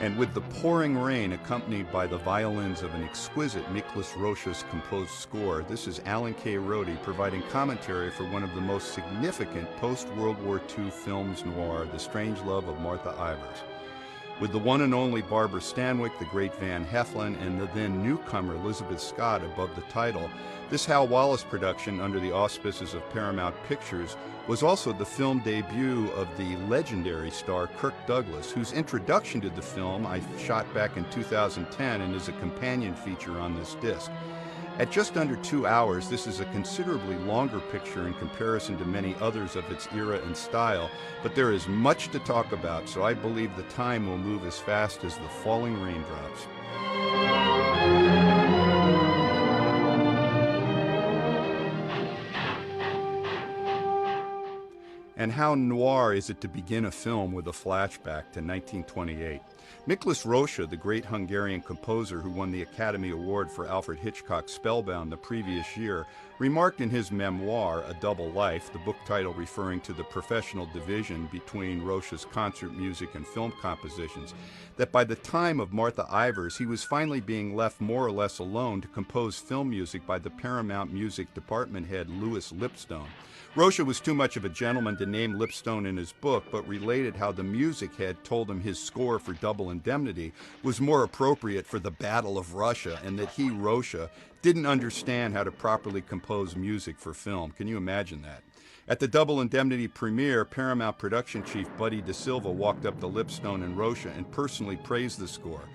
And with the pouring rain accompanied by the violins of an exquisite Miklos Rocha's composed score, this is Alan K. Rode providing commentary for one of the most significant post-World War II films noir, The Strange Love of Martha Ivers. With the one and only Barbara Stanwyck, the great Van Heflin, and the then newcomer Elizabeth Scott above the title, this Hal Wallis production under the auspices of Paramount Pictures was also the film debut of the legendary star Kirk Douglas, whose introduction to the film I shot back in 2010 and is a companion feature on this disc. At just under 2 hours, this is a considerably longer picture in comparison to many others of its era and style, but there is much to talk about, so I believe the time will move as fast as the falling raindrops. And how noir is it to begin a film with a flashback to 1928? Miklos Rocha, the great Hungarian composer who won the Academy Award for Alfred Hitchcock's Spellbound the previous year, remarked in his memoir, A Double Life, the book title referring to the professional division between Rocha's concert music and film compositions, that by the time of Martha Ivers, he was finally being left more or less alone to compose film music by the Paramount Music department head Louis Lipstone. Rocha was too much of a gentleman to name Lipstone in his book, but related how the music head told him his score for Double Indemnity was more appropriate for the Battle of Russia, and that he, Rocha, didn't understand how to properly compose music for film. Can you imagine that? At the Double Indemnity premiere, Paramount production chief Buddy DeSilva walked up to Lipstone and Rocha and personally praised the score.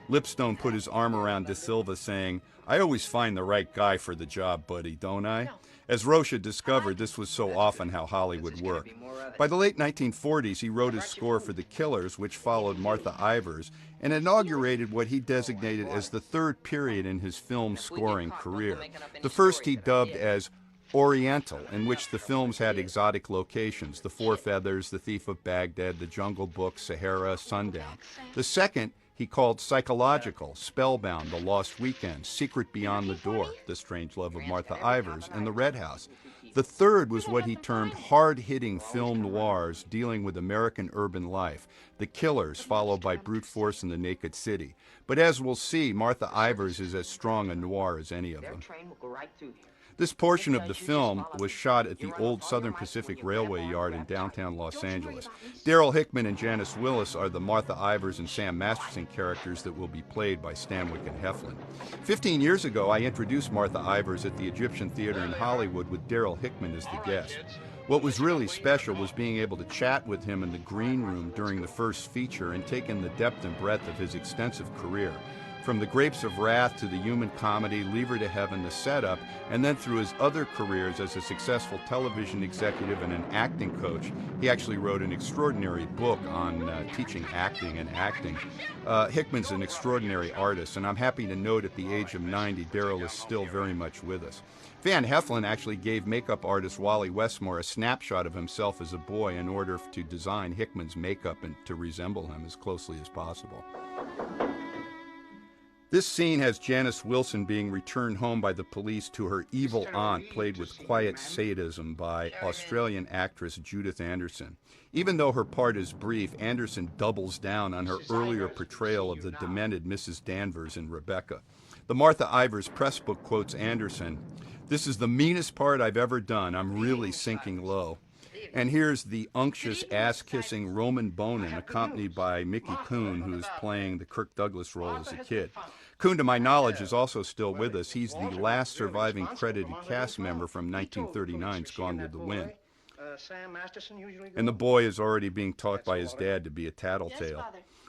Lipstone put his arm around DeSilva, saying, "I always find the right guy for the job, Buddy, don't I?" As Rocha discovered, this was so often how Hollywood worked. By the late 1940s, he wrote his score for The Killers, which followed Martha Ivers, and inaugurated what he designated as the third period in his film scoring career. The first he dubbed as Oriental, in which the films had exotic locations: The Four Feathers, The Thief of Baghdad, The Jungle Book, Sahara, Sundown. The second he called Psychological, Spellbound, The Lost Weekend, Secret Beyond the Door, The Strange Love of Martha Ivers, and The Red House. The third was what he termed hard-hitting film noirs dealing with American urban life, The Killers, followed by Brute Force and The Naked City. But as we'll see, Martha Ivers is as strong a noir as any of them. This portion of the film was shot at the old Southern Pacific Railway yard in downtown Los Angeles. Daryl Hickman and Janice Willis are the Martha Ivers and Sam Masterson characters that will be played by Stanwyck and Heflin. 15 years ago, I introduced Martha Ivers at the Egyptian Theater in Hollywood with Daryl Hickman as the guest. What was really special was being able to chat with him in the green room during the first feature and take in the depth and breadth of his extensive career. From The Grapes of Wrath to the human comedy, Leave Her to Heaven, The Setup, and then through his other careers as a successful television executive and an acting coach. He actually wrote an extraordinary book on teaching acting and acting. Hickman's an extraordinary artist, and I'm happy to note at the age of 90, Daryl is still very much with us. Van Heflin actually gave makeup artist Wally Westmore a snapshot of himself as a boy in order to design Hickman's makeup and to resemble him as closely as possible. This scene has Janice Wilson being returned home by the police to her evil aunt, played with quiet sadism by Australian actress Judith Anderson. Even though her part is brief, Anderson doubles down on her earlier portrayal of the demented Mrs. Danvers in Rebecca. The Martha Ivers press book quotes Anderson, "This is the meanest part I've ever done. I'm really sinking low." And here's the unctuous, ass-kissing Roman Bonin, accompanied by Mickey Kuhn, who's playing the Kirk Douglas role as a kid. Kuhn, to my knowledge, is also still with us. He's the last surviving credited cast member from 1939's Gone with the Wind. And the boy is already being taught by his dad to be a tattletale.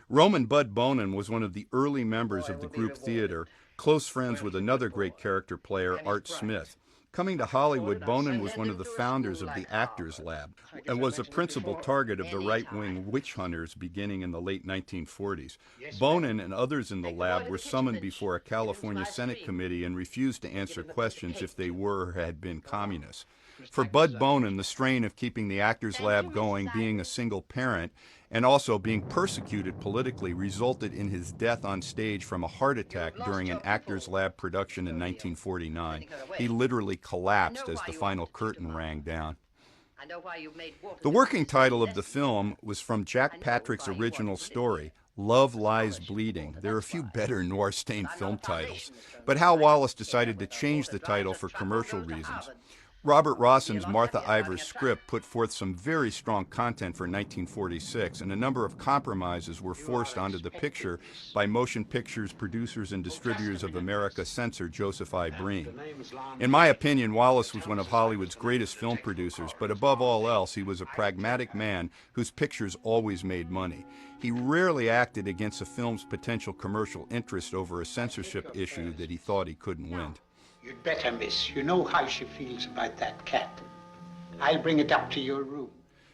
Roman Bud Bonin was one of the early members of the group theater, close friends with another great character player, Art Smith. Coming to Hollywood, Bonin was one of the founders of the Actors Lab and was a principal target of the right-wing witch hunters beginning in the late 1940s. Bonin and others in the lab were summoned before a California Senate committee and refused to answer questions if they were or had been communists. For Bud Bonin, the strain of keeping the Actors Lab going, being a single parent, and also being persecuted politically resulted in his death on stage from a heart attack during an Actors Lab production in 1949. He literally collapsed as the final curtain rang down. I know why you've made water. The working title of the film was from Jack Patrick's original story, Love Lies Bleeding. There are a few better Noir-stained film titles, but Hal Wallis decided to change the title for commercial reasons. Robert Rossen's Martha Ivers script put forth some very strong content for 1946, and a number of compromises were forced onto the picture by Motion Pictures Producers and Distributors of America censor Joseph I. Breen. In my opinion, Wallis was one of Hollywood's greatest film producers, but above all else, he was a pragmatic man whose pictures always made money. He rarely acted against a film's potential commercial interest over a censorship issue that he thought he couldn't win. You'd better, miss. You know how she feels about that cat. I'll bring it up to your room.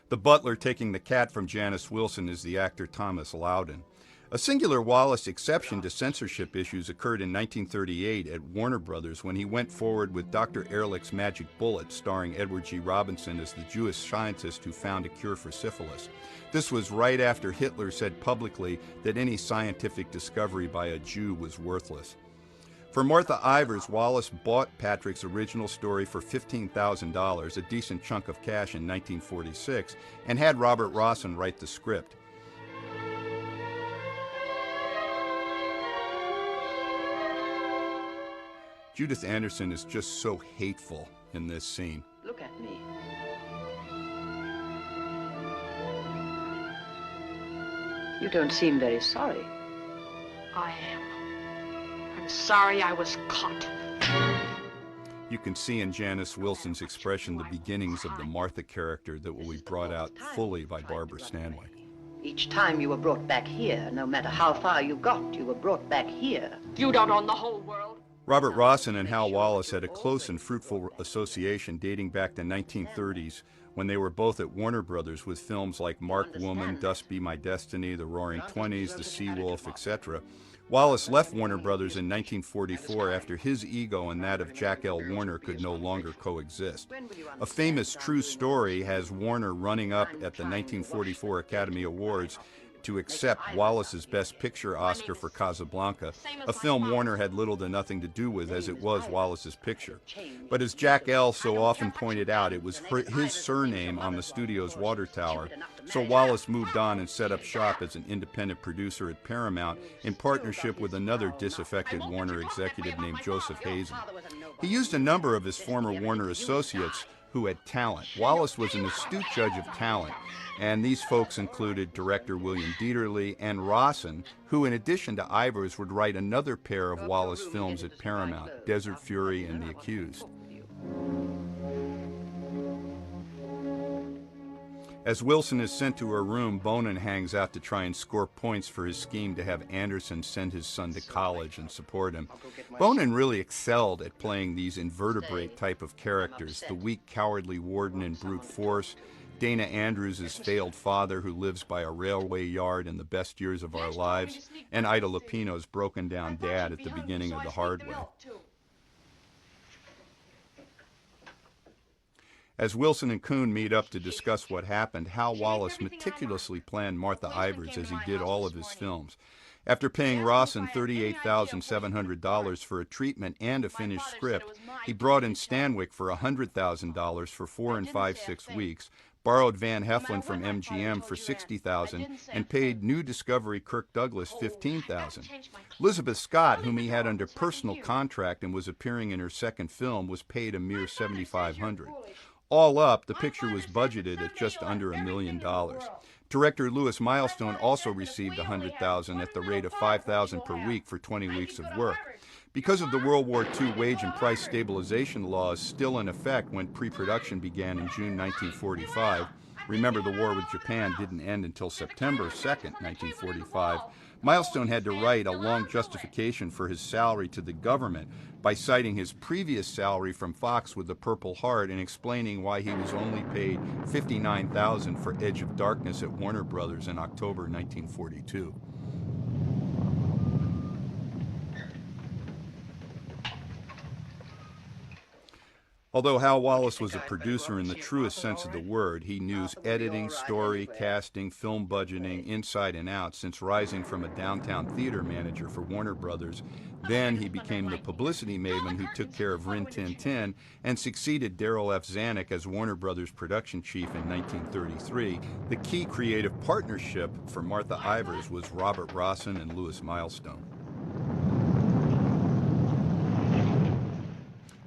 The butler taking the cat from Janice Wilson is the actor Thomas Loudon. A singular Wallis exception to censorship issues occurred in 1938 at Warner Brothers when he went forward with Dr. Ehrlich's Magic Bullet, starring Edward G. Robinson as the Jewish scientist who found a cure for syphilis. This was right after Hitler said publicly that any scientific discovery by a Jew was worthless. For Martha Ivers, Wallis bought Patrick's original story for $15,000, a decent chunk of cash in 1946, and had Robert Rossen write the script. Judith Anderson is just so hateful in this scene. Look at me. You don't seem very sorry. I am. I'm sorry I was caught. You can see in Janice Wilson's expression the beginnings of the Martha character that will be brought out fully by Barbara Stanwyck. Each time you were brought back here, no matter how far you got, you were brought back here. You don't own the whole world. Robert Rossen and Hal Wallis had a close and fruitful association dating back to the 1930s when they were both at Warner Brothers with films like Mark Woman, Dust Be My Destiny, The Roaring Twenties, The Sea Wolf, etc. Wallis left Warner Brothers in 1944 after his ego and that of Jack L. Warner could no longer coexist. A famous true story has Warner running up at the 1944 Academy Awards to accept Wallis's Best Picture Oscar for Casablanca, a film Warner had little to nothing to do with as it was Wallis's picture. But as Jack L. so often pointed out, it was his surname on the studio's water tower, so Wallis moved on and set up shop as an independent producer at Paramount in partnership with another disaffected Warner executive named Joseph Hazen. He used a number of his former Warner associates who had talent. Wallis was an astute judge of talent, and these folks included director William Dieterle and Rossen, who in addition to Ivers would write another pair of Wallis films at Paramount, Desert Fury and The Accused. As Wilson is sent to her room, Bonin hangs out to try and score points for his scheme to have Anderson send his son to college and support him. Bonin really excelled at playing these invertebrate type of characters, the weak, cowardly warden in Brute Force, Dana Andrews' failed father who lives by a railway yard in The Best Years of Our Lives, and Ida Lupino's broken-down dad at the beginning of The Hard Way. As Wilson and Kuhn meet up to discuss what happened, Hal Wallis meticulously planned Martha Ivers as he did all of his films. After paying Rossen $38,700 for a treatment and a finished script, he brought in Stanwyck for $100,000 for 4 and 5/6 weeks, borrowed Van Heflin from MGM for $60,000, and paid New Discovery Kirk Douglas $15,000. Elizabeth Scott, whom he had under personal contract and was appearing in her second film, was paid a mere $7,500. All up, the picture was budgeted at just under $1 million. Director Louis Milestone also received $100,000 at the rate of $5,000 per week for 20 weeks of work. Because of the World War II wage and price stabilization laws still in effect when pre-production began in June 1945, remember the war with Japan didn't end until September 2nd, 1945, Milestone had to write a long justification for his salary to the government by citing his previous salary from Fox with the Purple Heart and explaining why he was only paid $59,000 for Edge of Darkness at Warner Brothers in October 1942. Although Hal Wallace was a producer in the truest sense of the word, he knew editing, story, casting, film budgeting, inside and out, since rising from a downtown theater manager for Warner Brothers. Then he became the publicity maven who took care of Rin Tin Tin and succeeded Darryl F. Zanuck as Warner Brothers production chief in 1933. The key creative partnership for Martha Ivers was Robert Rossen and Louis Milestone.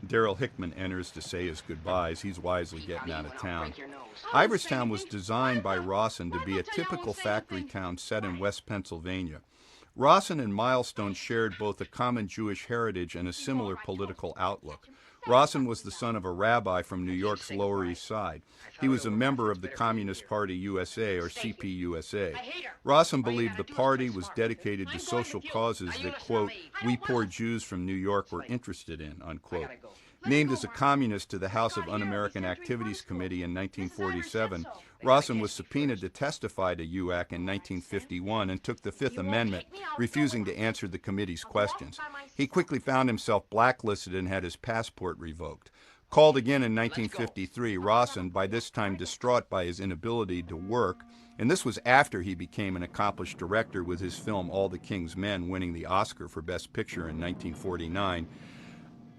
Darryl Hickman enters to say his goodbyes. He's wisely getting out of town. Iverstown was designed by Rossen to be a typical factory town set in West Pennsylvania. Rossen and Milestone shared both a common Jewish heritage and a similar political outlook. Rossen was the son of a rabbi from New York's Lower East Side. He was a member of the Communist Party USA, or CPUSA. Rossen believed the party was dedicated to social causes that, quote, we poor Jews from New York were interested in, unquote. Named as a communist to the House of Un-American Activities Committee in 1947, Rossen was subpoenaed to testify to UAC in 1951 and took the Fifth Amendment, refusing to answer the committee's questions. He quickly found himself blacklisted and had his passport revoked. Called again in 1953, Rossen, by this time distraught by his inability to work, and this was after he became an accomplished director with his film All the King's Men winning the Oscar for Best Picture in 1949,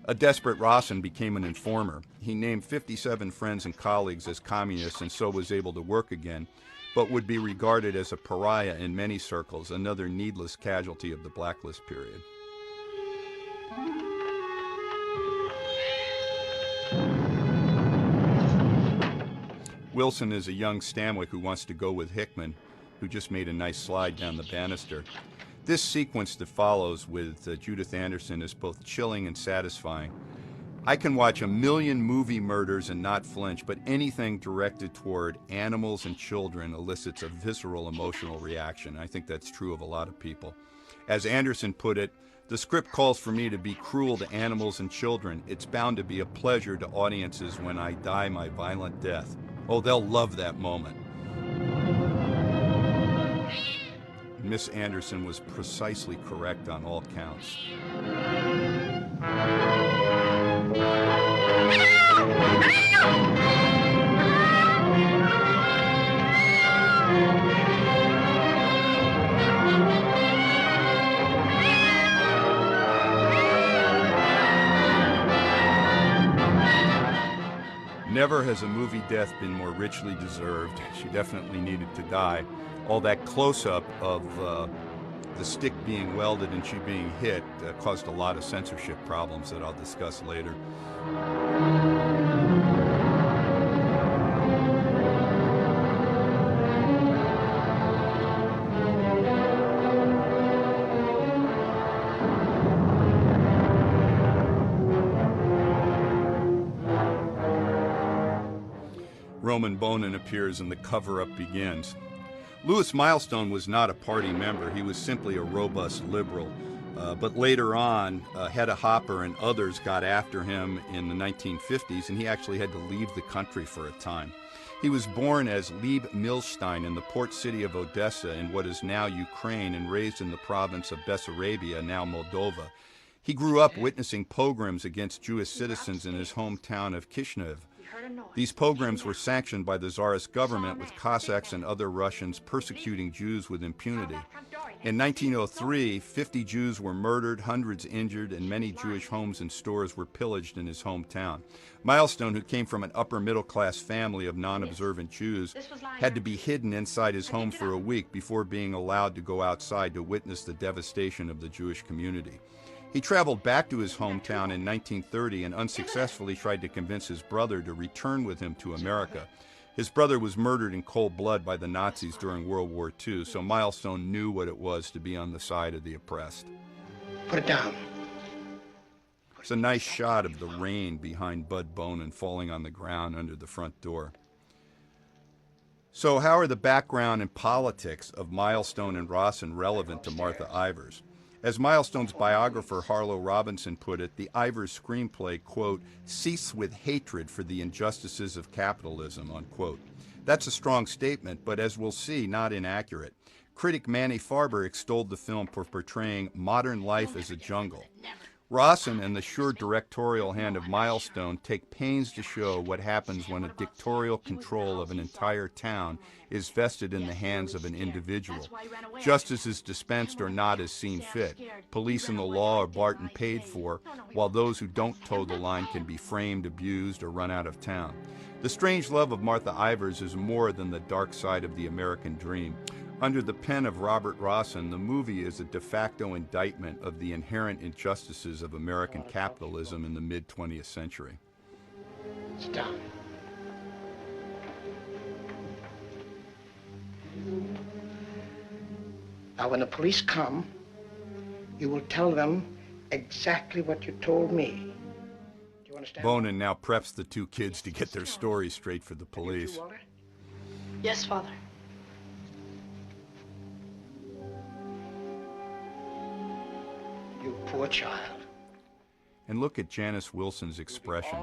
a desperate Rossen became an informer. He named 57 friends and colleagues as communists and so was able to work again, but would be regarded as a pariah in many circles, another needless casualty of the blacklist period. Wilson is a young Stanwyck who wants to go with Hickman, who just made a nice slide down the banister. This sequence that follows with Judith Anderson is both chilling and satisfying. I can watch a million movie murders and not flinch, but anything directed toward animals and children elicits a visceral emotional reaction. I think that's true of a lot of people. As Anderson put it, the script calls for me to be cruel to animals and children. It's bound to be a pleasure to audiences when I die my violent death. Oh, they'll love that moment. Miss Anderson was precisely correct on all counts. Never has a movie death been more richly deserved. She definitely needed to die. All that close-up of the stick being welded and she being hit caused a lot of censorship problems that I'll discuss later. Roman Bonin appears and the cover-up begins. Louis Milestone was not a party member. He was simply a robust liberal. But later on, Hedda Hopper and others got after him in the 1950s, and he actually had to leave the country for a time. He was born as Leib Milstein in the port city of Odessa in what is now Ukraine and raised in the province of Bessarabia, now Moldova. He grew up witnessing pogroms against Jewish citizens in his hometown of Kishinev. These pogroms were sanctioned by the Tsarist government, with Cossacks and other Russians persecuting Jews with impunity. In 1903, 50 Jews were murdered, hundreds injured, and many Jewish homes and stores were pillaged in his hometown. Milestone, who came from an upper-middle-class family of non-observant Jews, had to be hidden inside his home for a week before being allowed to go outside to witness the devastation of the Jewish community. He traveled back to his hometown in 1930 and unsuccessfully tried to convince his brother to return with him to America. His brother was murdered in cold blood by the Nazis during World War II, so Milestone knew what it was to be on the side of the oppressed. Put it down. It's a nice shot of the rain behind Bud Bonin falling on the ground under the front door. So how are the background and politics of Milestone and Rossen relevant to Martha Ivers? As Milestone's biographer Harlow Robinson put it, the Ivers screenplay, quote, seethes with hatred for the injustices of capitalism, unquote. That's a strong statement, but as we'll see, not inaccurate. Critic Manny Farber extolled the film for portraying modern life as a jungle. Rawson and the sure directorial hand of Milestone take pains to show what happens when a dictatorial control of an entire town is vested in the hands of an individual. Justice is dispensed or not as seen fit. Police and the law are bought and paid for, while those who don't toe the line can be framed, abused, or run out of town. The Strange Love of Martha Ivers is more than the dark side of the American dream. Under the pen of Robert Rawson, the movie is a de facto indictment of the inherent injustices of American capitalism in the mid-20th century. It's done. Now, when the police come, you will tell them exactly what you told me. Do you understand? Bonin now preps the two kids to get their stories straight for the police. Yes, Father. You poor child. And look at Janice Wilson's expression.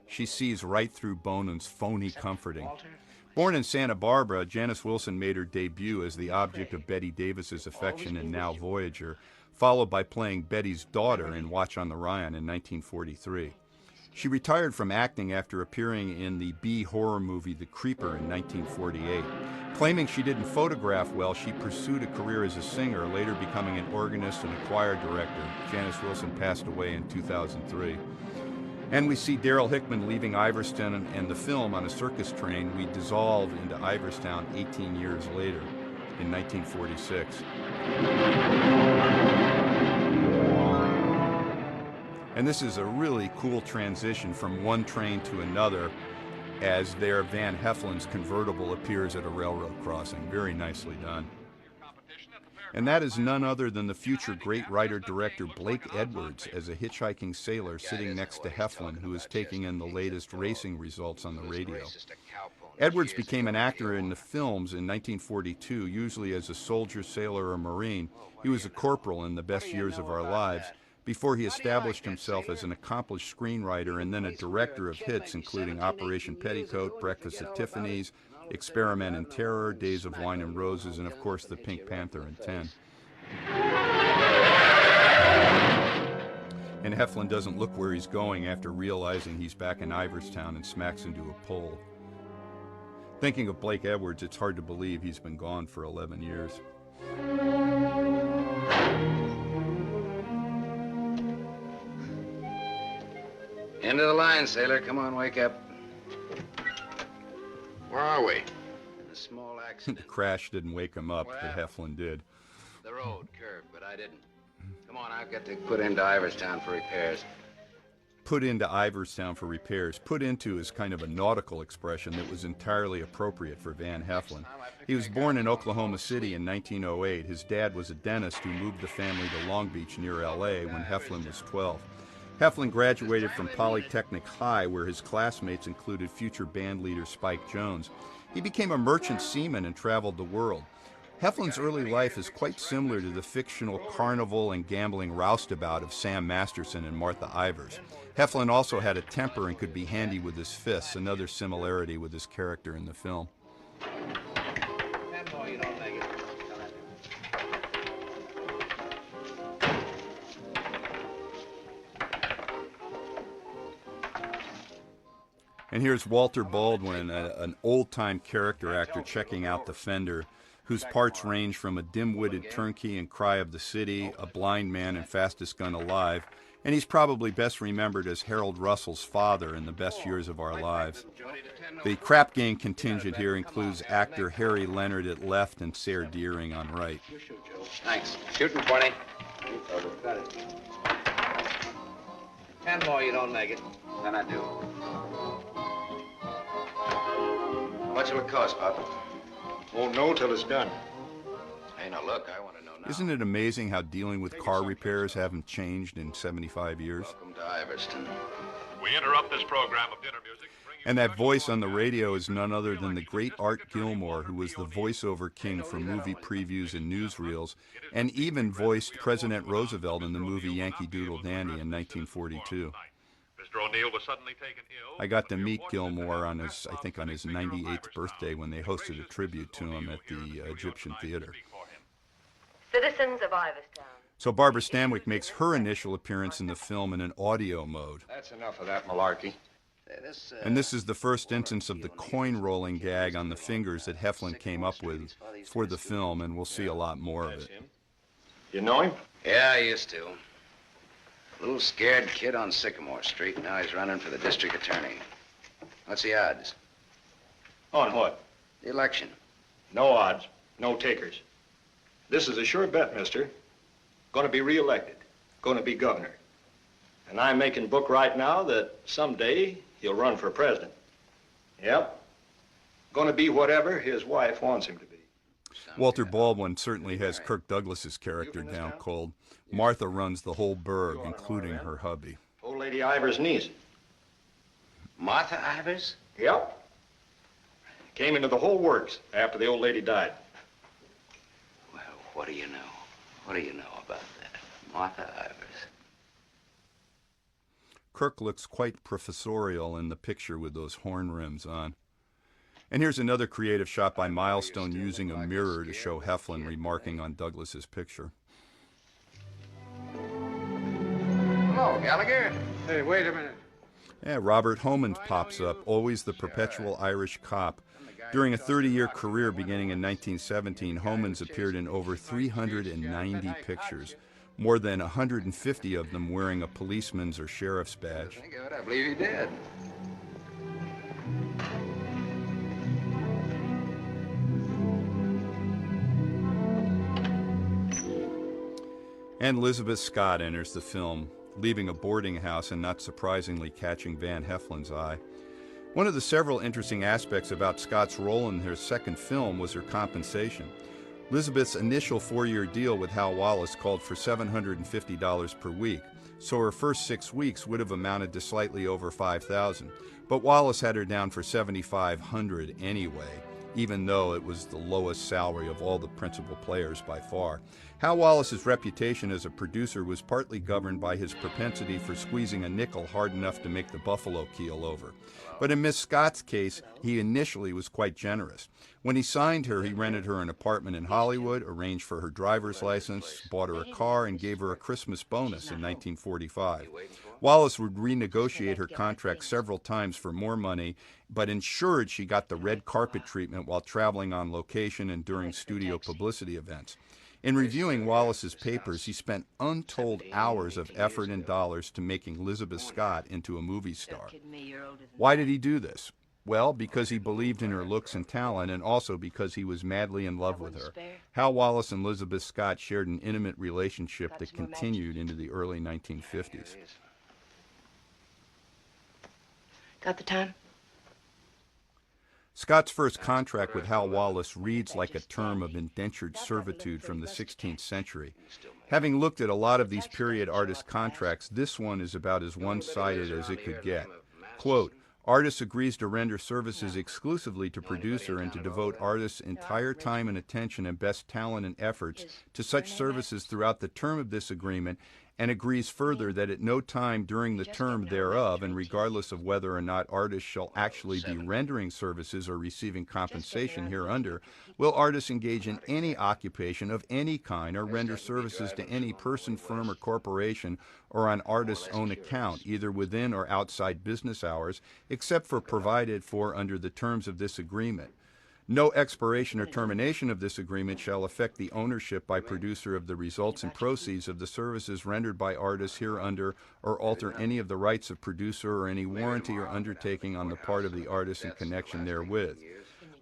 She sees right through Bonin's phony comforting. Born in Santa Barbara, Janice Wilson made her debut as the object of Bette Davis's affection in Now Voyager, followed by playing Betty's daughter in Watch on the Rhine in 1943. She retired from acting after appearing in the B horror movie The Creeper in 1948. Claiming she didn't photograph well, she pursued a career as a singer, later becoming an organist and a choir director. Janice Wilson passed away in 2003. And we see Daryl Hickman leaving Iverstown and the film on a circus train. We dissolve into Iverstown 18 years later, in 1946. And this is a really cool transition from one train to another as their Van Heflin's convertible appears at a railroad crossing. Very nicely done. And that is none other than the future great writer-director Blake Edwards as a hitchhiking sailor sitting next to Heflin, who is taking in the latest racing results on the radio. Edwards became an actor in the films in 1942, usually as a soldier, sailor, or Marine. He was a corporal in The Best Years of Our Lives, before he established himself as an accomplished screenwriter and then a director of hits including Operation Petticoat, Breakfast at Tiffany's, Experiment in Terror, Days of Wine and Roses, and of course The Pink Panther and 10. And Heflin doesn't look where he's going after realizing he's back in Iverstown and smacks into a pole. Thinking of Blake Edwards, it's hard to believe he's been gone for 11 years. End of the line, sailor. Come on, wake up. Where are we? In a small accident. The crash didn't wake him up, but Heflin did. The road curved, but I didn't. Come on, I've got to put into Iverstown for repairs. Put into Iverstown for repairs. Put into is kind of a nautical expression that was entirely appropriate for Van Heflin. He was born in Oklahoma City in 1908. His dad was a dentist who moved the family to Long Beach near L.A. when Heflin was 12. Heflin graduated from Polytechnic High, where his classmates included future band leader Spike Jones. He became a merchant seaman and traveled the world. Heflin's early life is quite similar to the fictional carnival and gambling roustabout of Sam Masterson and Martha Ivers. Heflin also had a temper and could be handy with his fists, another similarity with his character in the film. And here's Walter Baldwin, an old-time character actor checking out the Fender, whose parts range from a dim-witted turnkey in Cry of the City, a blind man in Fastest Gun Alive, and he's probably best remembered as Harold Russell's father in The Best Years of Our Lives. The Crap Gang contingent here includes actor Harry Leonard at left and Sarah Deering on right. Thanks. Shooting 20. Got it. 10 more, you don't make it. Then I do. How much will it cost, Pop? Won't know till it's done. Hey, now look, I want to know now. Isn't it amazing how dealing with car repairs haven't changed in 75 years? Welcome to Iverstown. We interrupt this program of dinner music. And that voice on the radio is none other than the great Art Gilmore, who was the voiceover king for movie previews and newsreels, and even voiced President Roosevelt in the movie Yankee Doodle Dandy in 1942. Mr. O'Neill was suddenly taken ill. I got to meet Gilmore on his 98th birthday when they hosted a tribute to him at the Egyptian Theater. Citizens of Iverstown. So Barbara Stanwyck makes her initial appearance in the film in an audio mode. That's enough of that malarkey. And this is the first instance of the coin-rolling gag on the fingers that Heflin came up with for the film, and we'll see a lot more of it. You know him? Yeah, I used to. Little scared kid on Sycamore Street. Now he's running for the district attorney. What's the odds? On what? The election. No odds, no takers. This is a sure bet, mister. Going to be reelected. Going to be governor. And I'm making book right now that someday he'll run for president. Yep. Going to be whatever his wife wants him to be. Walter Baldwin certainly has Kirk Douglas's character down cold. Martha runs the whole burg, including her hubby. Old lady Ivers' niece. Martha Ivers? Yep. Came into the whole works after the old lady died. Well, what do you know? What do you know about that? Martha Ivers. Kirk looks quite professorial in the picture with those horn rims on. And here's another creative shot by Milestone using a mirror to show Heflin remarking on Douglas's picture. Hello, Gallagher. Hey, wait a minute. Yeah, Robert Homans pops up, always the perpetual Irish cop. During a 30-year career beginning in 1917, Homans appeared in over 390 pictures, more than 150 of them wearing a policeman's or sheriff's badge. Think of it, I believe he did. And Elizabeth Scott enters the film, leaving a boarding house and not surprisingly catching Van Heflin's eye. One of the several interesting aspects about Scott's role in her second film was her compensation. Elizabeth's initial 4-year deal with Hal Wallis called for $750 per week, so her first 6 weeks would have amounted to slightly over $5,000. But Wallis had her down for $7,500 anyway, even though it was the lowest salary of all the principal players by far. Hal Wallis's reputation as a producer was partly governed by his propensity for squeezing a nickel hard enough to make the buffalo keel over. But in Miss Scott's case, he initially was quite generous. When he signed her, he rented her an apartment in Hollywood, arranged for her driver's license, bought her a car, and gave her a Christmas bonus in 1945. Wallis would renegotiate her contract several times for more money, but ensured she got the red carpet treatment while traveling on location and during studio publicity events. In reviewing Wallis's papers, he spent untold hours of effort and dollars to making Elizabeth Scott into a movie star. Why did he do this? Well, because he believed in her looks and talent, and also because he was madly in love with her. Hal Wallis and Elizabeth Scott shared an intimate relationship that continued into the early 1950s. Got the time? Scott's first contract with Hal Wallis reads like a term of indentured servitude from the 16th century. Having looked at a lot of these period artist contracts, this one is about as one-sided as it could get. Quote, artist agrees to render services exclusively to producer and to devote artist's entire time and attention and best talent and efforts to such services throughout the term of this agreement, and agrees further that at no time during the term thereof, and regardless of whether or not artists shall actually be rendering services or receiving compensation hereunder, will artists engage in any occupation of any kind or render services to any person, firm, or corporation or on artist's own account, either within or outside business hours, except for provided for under the terms of this agreement. No expiration or termination of this agreement shall affect the ownership by producer of the results and proceeds of the services rendered by artists hereunder, or alter any of the rights of producer or any warranty or undertaking on the part of the artist in connection therewith.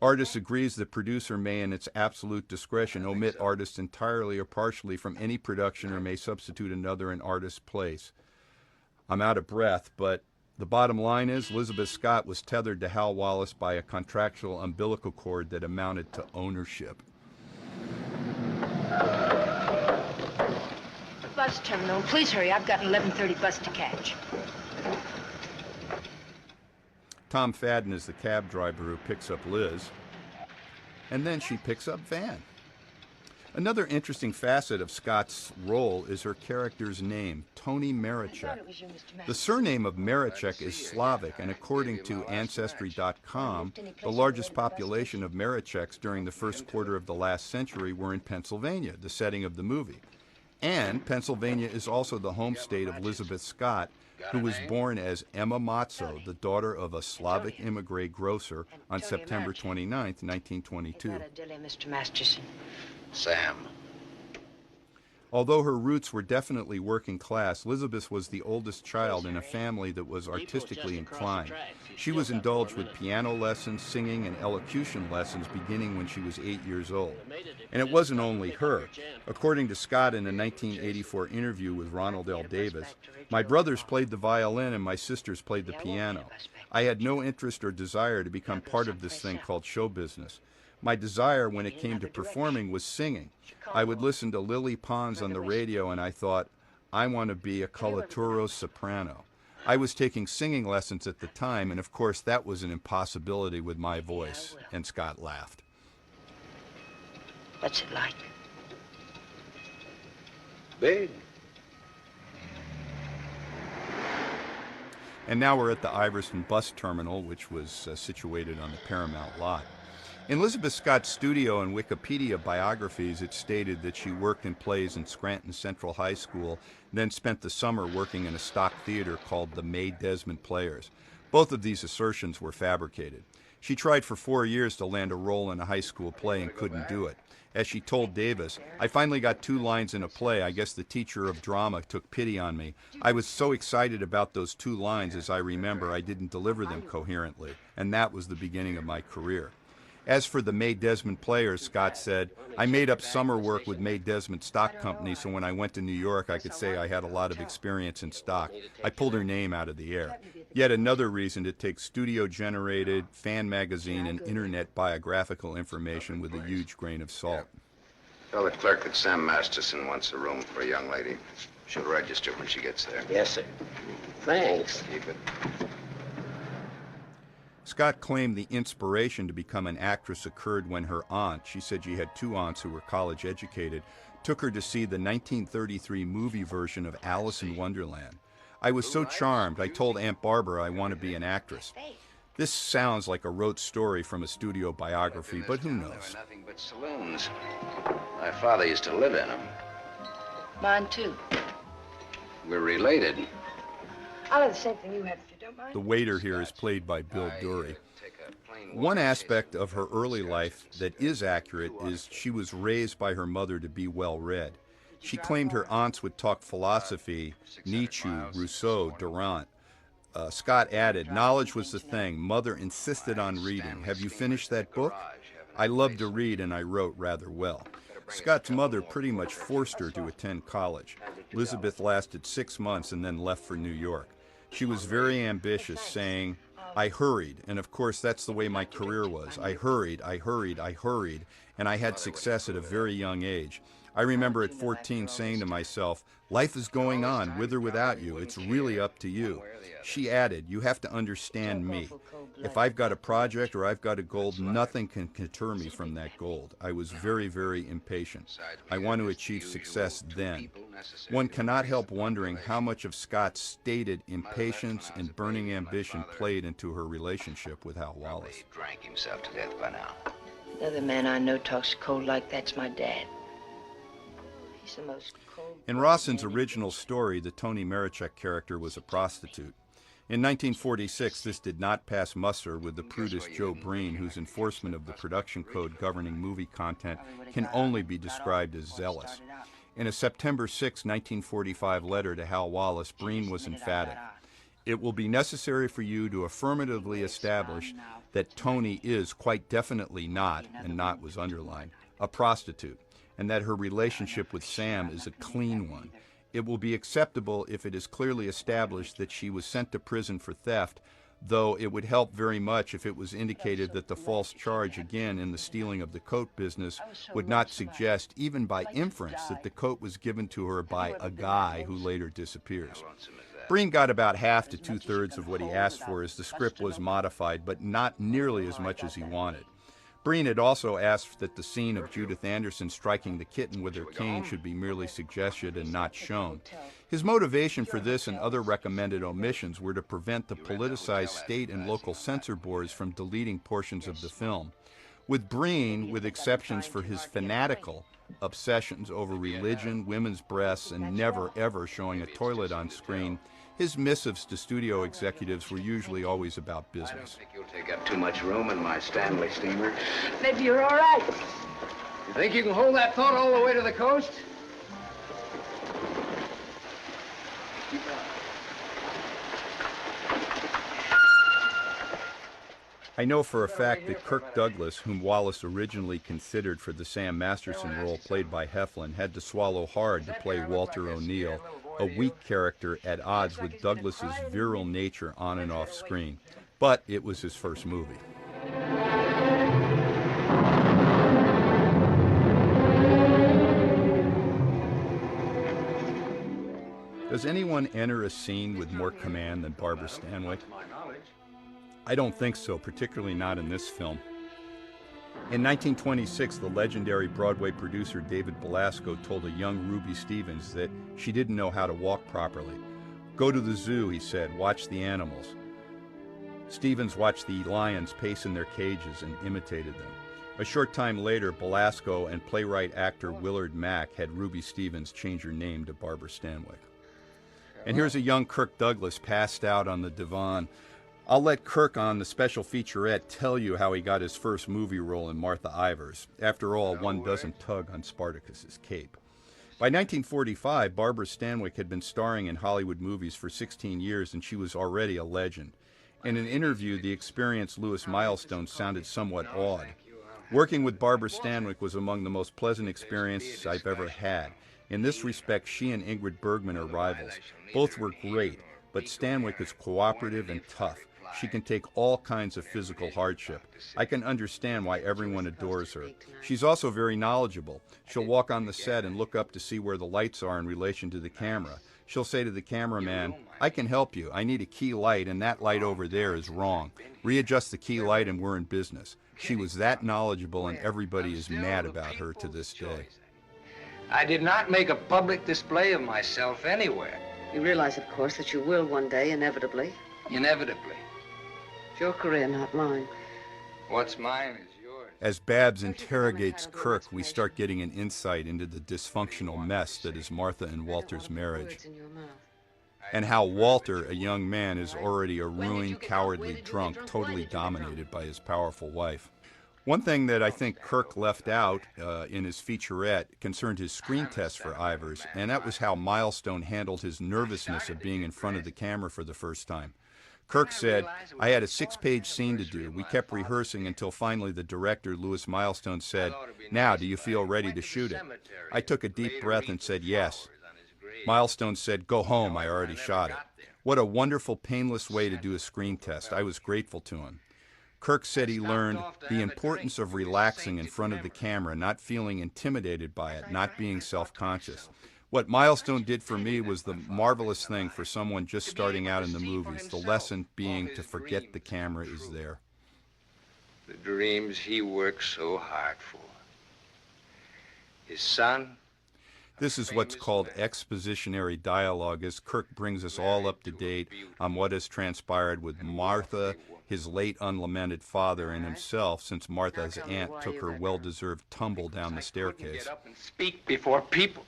Artist agrees that producer may in its absolute discretion omit artist entirely or partially from any production or may substitute another in artist's place. I'm out of breath, but the bottom line is Elizabeth Scott was tethered to Hal Wallis by a contractual umbilical cord that amounted to ownership. Bus terminal. Please hurry. I've got an 11:30 bus to catch. Tom Fadden is the cab driver who picks up Liz, and then she picks up Van. Another interesting facet of Scott's role is her character's name, Tony Marichek. The surname of Marichek is Slavic, and according to Ancestry.com, the largest population of Maricheks during the first quarter of the last century were in Pennsylvania, the setting of the movie. And Pennsylvania is also the home state of Elizabeth Scott, who was born as Emma Matzo, the daughter of a Slavic immigrant grocer, on September 29, 1922. Mr. Masterson. Sam. Although her roots were definitely working class, Elizabeth was the oldest child in a family that was artistically inclined. She was indulged with piano lessons, singing, and elocution lessons beginning when she was 8 years old. And it wasn't only her. According to Scott in a 1984 interview with Ronald L. Davis, "My brothers played the violin and my sisters played the piano. I had no interest or desire to become part of this thing called show business. My desire when it came to performing was singing. I would listen to Lily Pons on the radio and I thought, I want to be a coloratura soprano. I was taking singing lessons at the time, and of course that was an impossibility with my voice." And Scott laughed. What's it like? Big. And now we're at the Iverson bus terminal, which was situated on the Paramount lot. In Elizabeth Scott's studio and Wikipedia biographies, it stated that she worked in plays in Scranton Central High School, then spent the summer working in a stock theater called the May Desmond Players. Both of these assertions were fabricated. She tried for 4 years to land a role in a high school play and couldn't do it. As she told Davis, "I finally got 2 lines in a play. I guess the teacher of drama took pity on me. I was so excited about those 2 lines, as I remember, I didn't deliver them coherently, and that was the beginning of my career." As for the May Desmond Players, Scott said, "I made up summer work with May Desmond Stock Company, so when I went to New York, I could say I had a lot of experience in stock. I pulled her name out of the air." Yet another reason to take studio-generated, fan magazine, and internet biographical information with a huge grain of salt. Tell the clerk that Sam Masterson wants a room for a young lady. She'll register when she gets there. Yes, sir. Thanks. Keep it. Scott claimed the inspiration to become an actress occurred when her aunt, she said she had 2 aunts who were college educated, took her to see the 1933 movie version of Alice in Wonderland. "I was so charmed, I told Aunt Barbara I want to be an actress." This sounds like a rote story from a studio biography, but who knows? There were nothing but saloons. My father used to live in them. Mine, too. We're related. I'll have the same thing you had, if you don't mind. The waiter here is played by Bill Dury. One aspect of her early life that is accurate is she was raised by her mother to be well-read. She claimed her aunts would talk philosophy, Nietzsche, Rousseau, Durant. Scott added, "Knowledge was the thing. Mother insisted on reading. Have you finished that book? I loved to read and I wrote rather well." Scott's mother pretty much forced her to attend college. Elizabeth lasted 6 months and then left for New York. She was very ambitious, saying, "I hurried, and of course that's the way my career was. I hurried, and I had success at a very young age. I remember at 14 saying to myself, life is going on, with or without you. It's really up to you." She added, "You have to understand me. If I've got a project or I've got a goal, nothing can deter me from that goal. I was very, very impatient. I want to achieve success then." One cannot help wondering how much of Scott's stated impatience and burning ambition played into her relationship with Hal Wallace. He drank himself to death by now. Another man I know talks cold like that's my dad. He's the most cold. In Rawson's original story, the Tony Marichek character was a prostitute. In 1946, this did not pass muster with the prudish Joe Breen, whose enforcement of the production code governing movie content can only be described as zealous. In a September 6, 1945 letter to Hal Wallace, Breen was emphatic. "It will be necessary for you to affirmatively establish that Tony is quite definitely not," and "not" was underlined, "a prostitute, and that her relationship with Sam is a clean one. It will be acceptable if it is clearly established that she was sent to prison for theft, though it would help very much if it was indicated that the false charge, again in the stealing of the coat business, would not suggest, even by inference, that the coat was given to her by a guy who later disappears." Breen got about half to 2/3 of what he asked for as the script was modified, but not nearly as much as he wanted. Breen had also asked that the scene of Judith Anderson striking the kitten with her cane should be merely suggested and not shown. His motivation for this and other recommended omissions were to prevent the politicized state and local censor boards from deleting portions of the film. With Breen, with exceptions for his fanatical obsessions over religion, women's breasts, and never ever showing a toilet on screen, his missives to studio executives were usually always about I don't business. think you'll take up too much room in my Stanley steamer. Maybe you're all right. You think you can hold that thought all the way to the coast? I know for a fact that Kirk Douglas, whom Wallace originally considered for the Sam Masterson role played by Heflin, had to swallow hard to play Walter O'Neill, a weak character at odds with Douglas's virile nature on and off screen. But it was his first movie. Does anyone enter a scene with more command than Barbara Stanwyck? I don't think so, particularly not in this film. In 1926, the legendary Broadway producer David Belasco told a young Ruby Stevens that she didn't know how to walk properly. "Go to the zoo," he said, "watch the animals." Stevens watched the lions pace in their cages and imitated them. A short time later, Belasco and playwright-actor Willard Mack had Ruby Stevens change her name to Barbara Stanwyck. And here's a young Kirk Douglas passed out on the divan. I'll let Kirk on the special featurette tell you how he got his first movie role in Martha Ivers. After all, one doesn't tug on Spartacus's cape. By 1945, Barbara Stanwyck had been starring in Hollywood movies for 16 years, and she was already a legend. In an interview, the experienced Louis Milestone sounded somewhat awed. Working with Barbara Stanwyck was among the most pleasant experiences I've ever had. In this respect, she and Ingrid Bergman are rivals. Both were great, but Stanwyck is cooperative and tough. She can take all kinds of physical hardship. I can understand why everyone adores her. She's also very knowledgeable. She'll walk on the set and look up to see where the lights are in relation to the camera. She'll say to the cameraman, "I can help you. I need a key light, and that light over there is wrong. Readjust the key light and we're in business." She was that knowledgeable, and everybody is mad about her to this day. I did not make a public display of myself anywhere. You realize, of course, that you will one day, inevitably. Inevitably. It's your career, not mine. What's mine is yours. As Babs interrogates Kirk, we start getting an insight into the dysfunctional mess that is Martha and Walter's marriage, and how Walter, a young man, is already a ruined, cowardly drunk, totally dominated by his powerful wife. One thing that I think Kirk left out in his featurette concerned his screen test for Ivers, and that was how Milestone handled his nervousness of being in front of the camera for the first time. Kirk said, "I had a 6-page scene to do. We kept rehearsing until finally the director, Louis Milestone, said, 'Now, do you feel ready to shoot it?' I took a deep breath and said, 'Yes.' Milestone said, 'Go home, I already shot it.' What a wonderful, painless way to do a screen test. I was grateful to him." Kirk said he learned the importance of relaxing in front of the camera, not feeling intimidated by it, not being self-conscious. What Milestone did for me was the marvelous thing for someone just starting out in the movies, the lesson being to forget the camera is there. The dreams he worked so hard for. His son. This is what's called expositionary dialogue, as Kirk brings us all up to date on what has transpired with Martha, his late unlamented father, and himself, since Martha's aunt took her well-deserved tumble down the staircase. Get up and speak before people.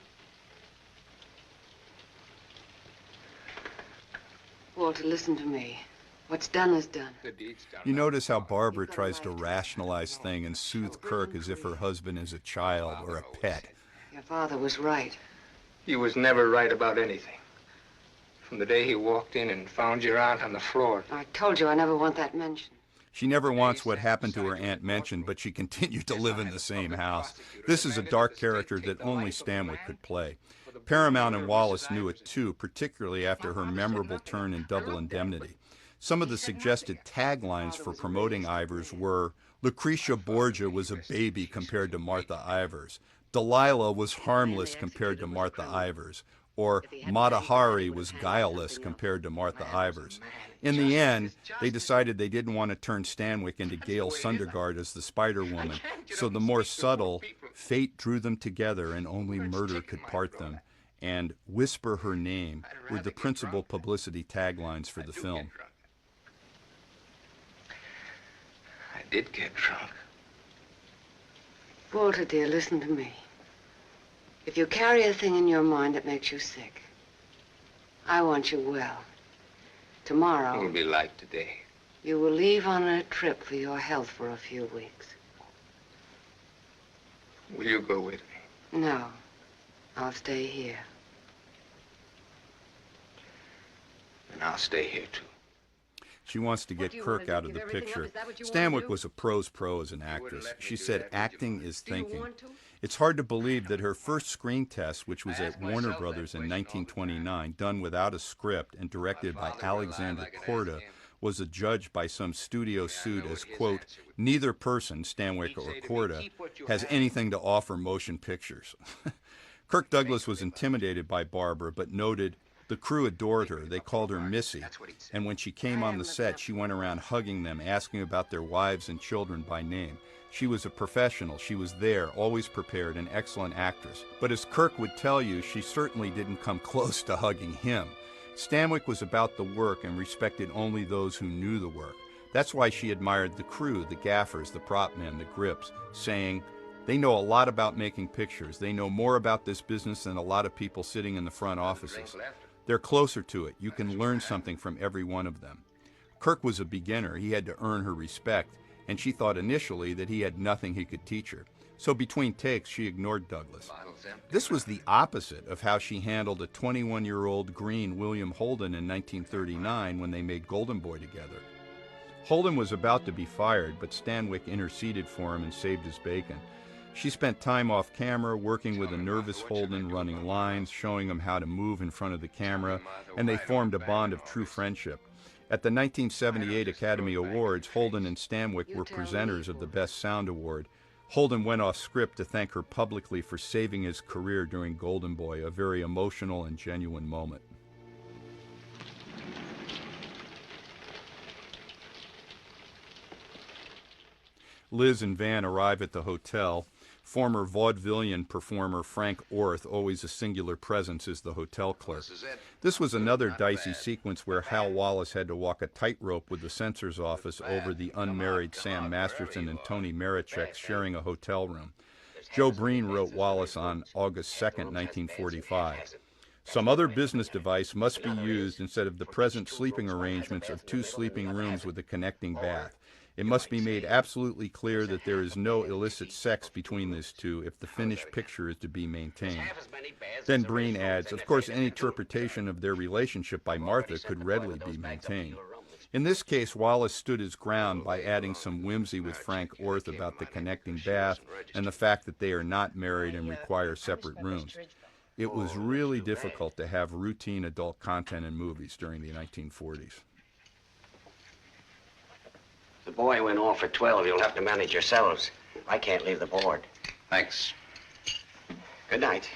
Walter, listen to me. What's done is done. You notice how Barbara tries to rationalize things and soothe Kirk as if her husband is a child or a pet. Your father was right. He was never right about anything. From the day he walked in and found your aunt on the floor. I told you I never want that mentioned. She never wants what happened to her aunt mentioned, but she continued to live in the same house. This is a dark character that only Stanwyck could play. Paramount and Wallace knew it too, particularly after her memorable turn in Double Indemnity. Some of the suggested taglines for promoting Ivers were, "Lucretia Borgia was a baby compared to Martha Ivers," "Delilah was harmless compared to Martha Ivers," or "Mata Hari was guileless compared to Martha Ivers. In the end, they decided they didn't want to turn Stanwyck into Gail Sundergaard as the Spider-Woman, so the more subtle, "Fate drew them together and only murder could part them," and "Whisper her name" were the principal publicity taglines for the film. I did get drunk. Walter, dear, listen to me. If you carry a thing in your mind that makes you sick, I want you well. Tomorrow... It'll be like today. You will leave on a trip for your health for a few weeks. Will you go with me? No. I'll stay here. And I'll stay here, too. She wants to get Kirk out of the picture. Stanwyck was a pro's pro as an actress. She said acting is thinking. It's hard to believe that her first screen test, which was at Warner Brothers in 1929, done without a script and directed by Alexander Korda, was adjudged by some studio suit as, quote, neither person, Stanwyck or Korda, has anything to offer motion pictures. Kirk Douglas was intimidated by Barbara, but noted, the crew adored her. They called her Missy. And when she came on the set, she went around hugging them, asking about their wives and children by name. She was a professional. She was there, always prepared, an excellent actress. But as Kirk would tell you, she certainly didn't come close to hugging him. Stanwyck was about the work and respected only those who knew the work. That's why she admired the crew, the gaffers, the prop men, the grips, saying, they know a lot about making pictures. They know more about this business than a lot of people sitting in the front offices. They're closer to it. You can learn something from every one of them. Kirk was a beginner. He had to earn her respect, and she thought initially that he had nothing he could teach her. So between takes, she ignored Douglas. This was the opposite of how she handled a 21-year-old green William Holden in 1939 when they made Golden Boy together. Holden was about to be fired, but Stanwyck interceded for him and saved his bacon. She spent time off camera working with a nervous Holden, running lines, showing him how to move in front of the camera, and they formed a bond of true friendship. At the 1978 Academy Awards, Holden and Stanwyck were presenters of the Best Sound Award. Holden went off script to thank her publicly for saving his career during Golden Boy, a very emotional and genuine moment. Liz and Van arrive at the hotel. Former vaudevillian performer Frank Orth, always a singular presence, is the hotel clerk. This was another dicey sequence where Hal Wallace had to walk a tightrope with the censor's office over the unmarried Sam Masterson and Tony Marichek sharing a hotel room. Joe Breen wrote Wallace on August 2nd, 1945. Some other business device must be used instead of the present sleeping arrangements of 2 sleeping rooms with a connecting bath. It must be made absolutely clear that there is no illicit sex between these two if the finished picture is to be maintained. Then Breen adds, of course, any interpretation of their relationship by Martha could readily be maintained. In this case, Wallace stood his ground by adding some whimsy with Frank Orth about the connecting bath and the fact that they are not married and require separate rooms. It was really difficult to have routine adult content in movies during the 1940s. The boy went all for 12. You'll have to manage yourselves. I can't leave the board. Thanks. Good night.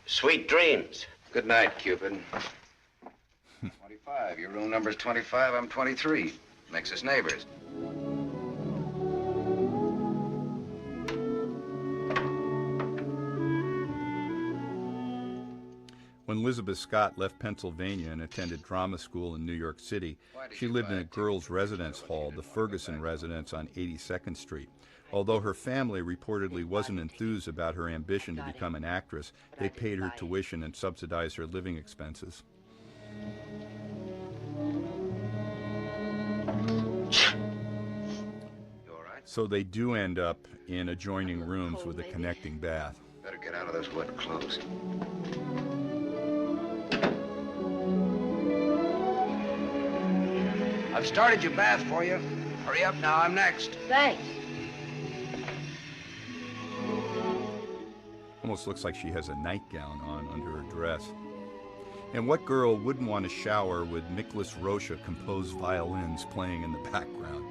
Sweet dreams. Good night, Cupid. 25. Your room number's 25. I'm 23. Makes us neighbors. When Elizabeth Scott left Pennsylvania and attended drama school in New York City, she lived in a girls' residence hall, the Ferguson residence on 82nd Street. Although her family reportedly wasn't enthused about her ambition to become an actress, they paid her tuition and subsidized her living expenses. So they do end up in adjoining rooms with a connecting bath. Better get out of those wet clothes. I've started your bath for you. Hurry up now, I'm next. Thanks. Almost looks like she has a nightgown on under her dress. And what girl wouldn't want to shower with Miklas Rocha composed violins playing in the background?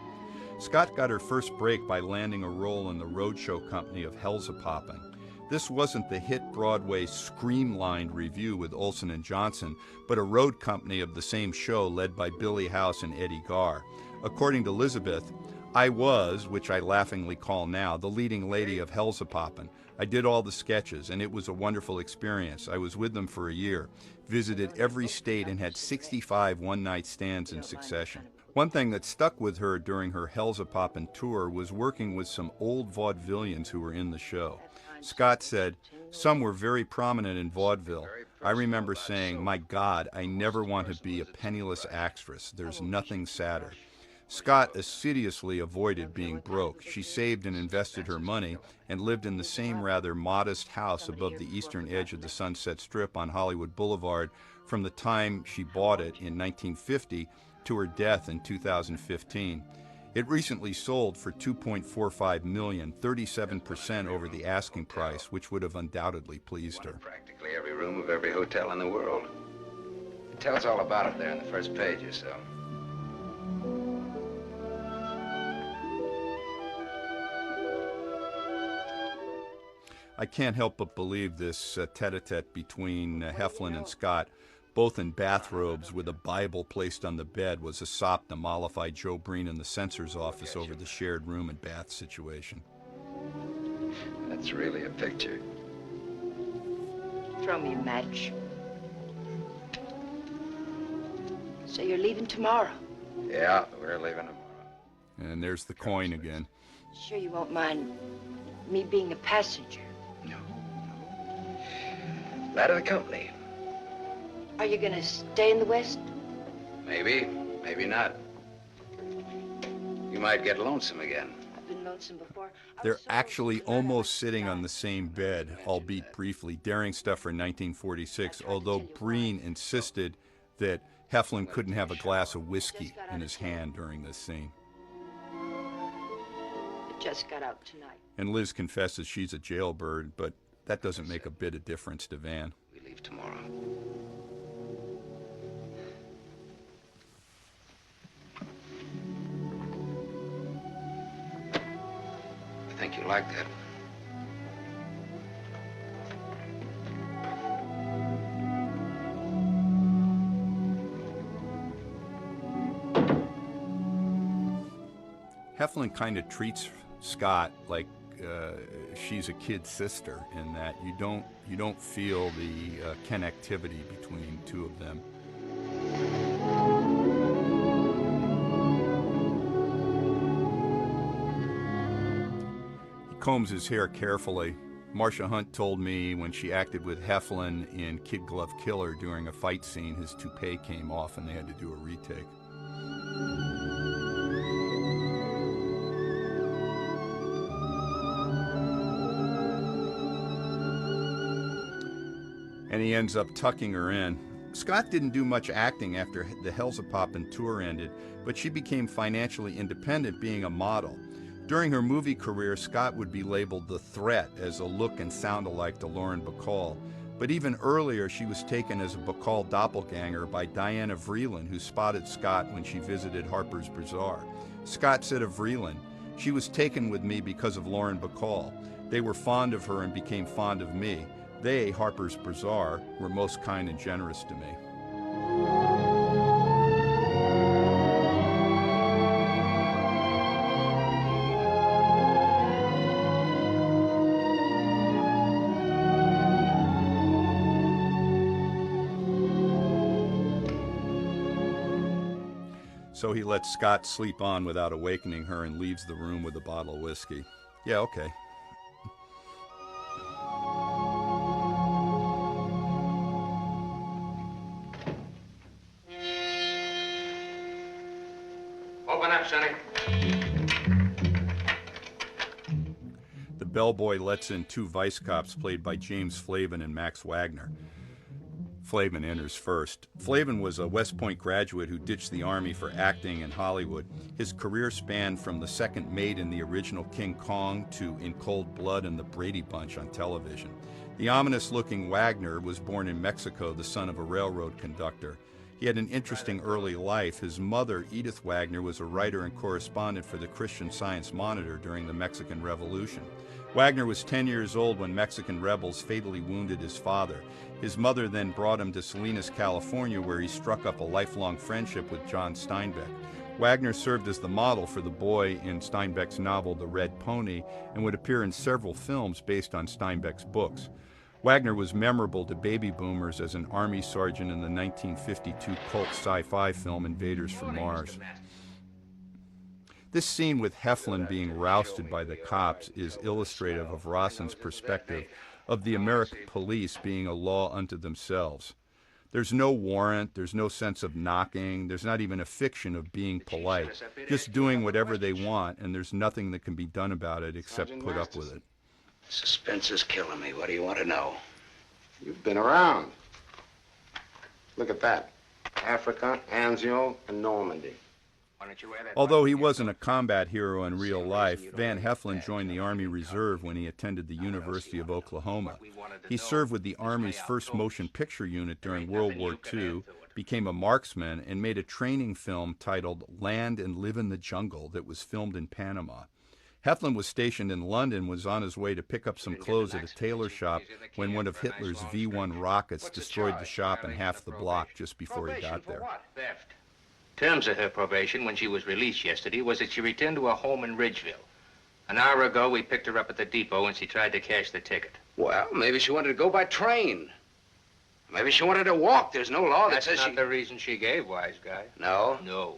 Scott got her first break by landing a role in the roadshow company of Hellzapopping. This wasn't the hit Broadway Screamlined review with Olson and Johnson, but a road company of the same show led by Billy House and Eddie Garr. According to Elizabeth, I was, which I laughingly call now, the leading lady of Hellzapoppin'. I did all the sketches, and it was a wonderful experience. I was with them for a year, visited every state, and had 65 one-night stands in succession. One thing that stuck with her during her Hellzapoppin' tour was working with some old vaudevillians who were in the show. Scott said, "Some were very prominent in vaudeville. I remember saying, 'My God, I never want to be a penniless actress. There's nothing sadder.'" Scott assiduously avoided being broke. She saved and invested her money and lived in the same rather modest house above the eastern edge of the Sunset Strip on Hollywood Boulevard from the time she bought it in 1950 to her death in 2015. It recently sold for $2.45 million, 37% over the asking price, which would have undoubtedly pleased her. Practically every room of every hotel in the world. It tells all about it there in the first page or so. I can't help but believe this tete-a-tete between Heflin and Scott, both in bathrobes with a Bible placed on the bed, was a sop to mollify Joe Breen in the censor's office over the shared room and bath situation. That's really a picture. Throw me a match. So you're leaving tomorrow? Yeah, we're leaving tomorrow. And there's the coin again. Sure you won't mind me being a passenger? No. That of the company. Are you gonna stay in the West? Maybe, maybe not. You might get lonesome again. I've been lonesome before. They're actually almost sitting on the same bed, albeit briefly, daring stuff for 1946, although Breen insisted that Heflin couldn't have a glass of whiskey in his hand during this scene. I just got out tonight. And Liz confesses she's a jailbird, but that doesn't make a bit of difference to Van. We leave tomorrow. I think you like that. Heflin kind of treats Scott like she's a kid sister, in that you don't feel the connectivity between two of them. He combs his hair carefully. Marcia Hunt told me when she acted with Heflin in Kid Glove Killer during a fight scene, his toupee came off and they had to do a retake. And he ends up tucking her in. Scott didn't do much acting after the Hellzapoppin' tour ended, but she became financially independent, being a model. During her movie career, Scott would be labeled the threat as a look and sound alike to Lauren Bacall. But even earlier, she was taken as a Bacall doppelganger by Diana Vreeland, who spotted Scott when she visited Harper's Bazaar. Scott said of Vreeland, "She was taken with me because of Lauren Bacall. They were fond of her and became fond of me. They, Harper's Bazaar, were most kind and generous to me." So he lets Scott sleep on without awakening her and leaves the room with a bottle of whiskey. Yeah, okay. Open up, Sonny. The bellboy lets in two vice cops played by James Flavin and Max Wagner. Flavin enters first. Flavin was a West Point graduate who ditched the Army for acting in Hollywood. His career spanned from the second mate in the original King Kong to In Cold Blood and The Brady Bunch on television. The ominous-looking Wagner was born in Mexico, the son of a railroad conductor. He had an interesting early life. His mother, Edith Wagner, was a writer and correspondent for the Christian Science Monitor during the Mexican Revolution. Wagner was 10 years old when Mexican rebels fatally wounded his father. His mother then brought him to Salinas, California, where he struck up a lifelong friendship with John Steinbeck. Wagner served as the model for the boy in Steinbeck's novel The Red Pony and would appear in several films based on Steinbeck's books. Wagner was memorable to baby boomers as an Army sergeant in the 1952 cult sci-fi film Invaders from Mars. This scene with Heflin being rousted by the cops is illustrative of Rosson's perspective of the American police being a law unto themselves. There's no warrant, there's no sense of knocking, there's not even a fiction of being polite, just doing whatever they want, and there's nothing that can be done about it except put up with it. Suspense is killing me. What do you want to know? You've been around. Look at that. Africa, Anzio, and Normandy. Although he wasn't a combat hero in real life, Van Heflin joined the Army Reserve when he attended the University of Oklahoma. He served with the Army's first motion picture unit during World War II, became a marksman, and made a training film titled Land and Live in the Jungle that was filmed in Panama. Heflin was stationed in London and was on his way to pick up some clothes at a tailor shop when one of Hitler's V-1 rockets destroyed the shop and half the block just before he got there. Terms of her probation when she was released yesterday was that she returned to her home in Ridgeville. An hour ago, we picked her up at the depot and she tried to cash the ticket. Well, maybe she wanted to go by train. Maybe she wanted to walk. There's no law that says That's not the reason she gave, wise guy. No? No.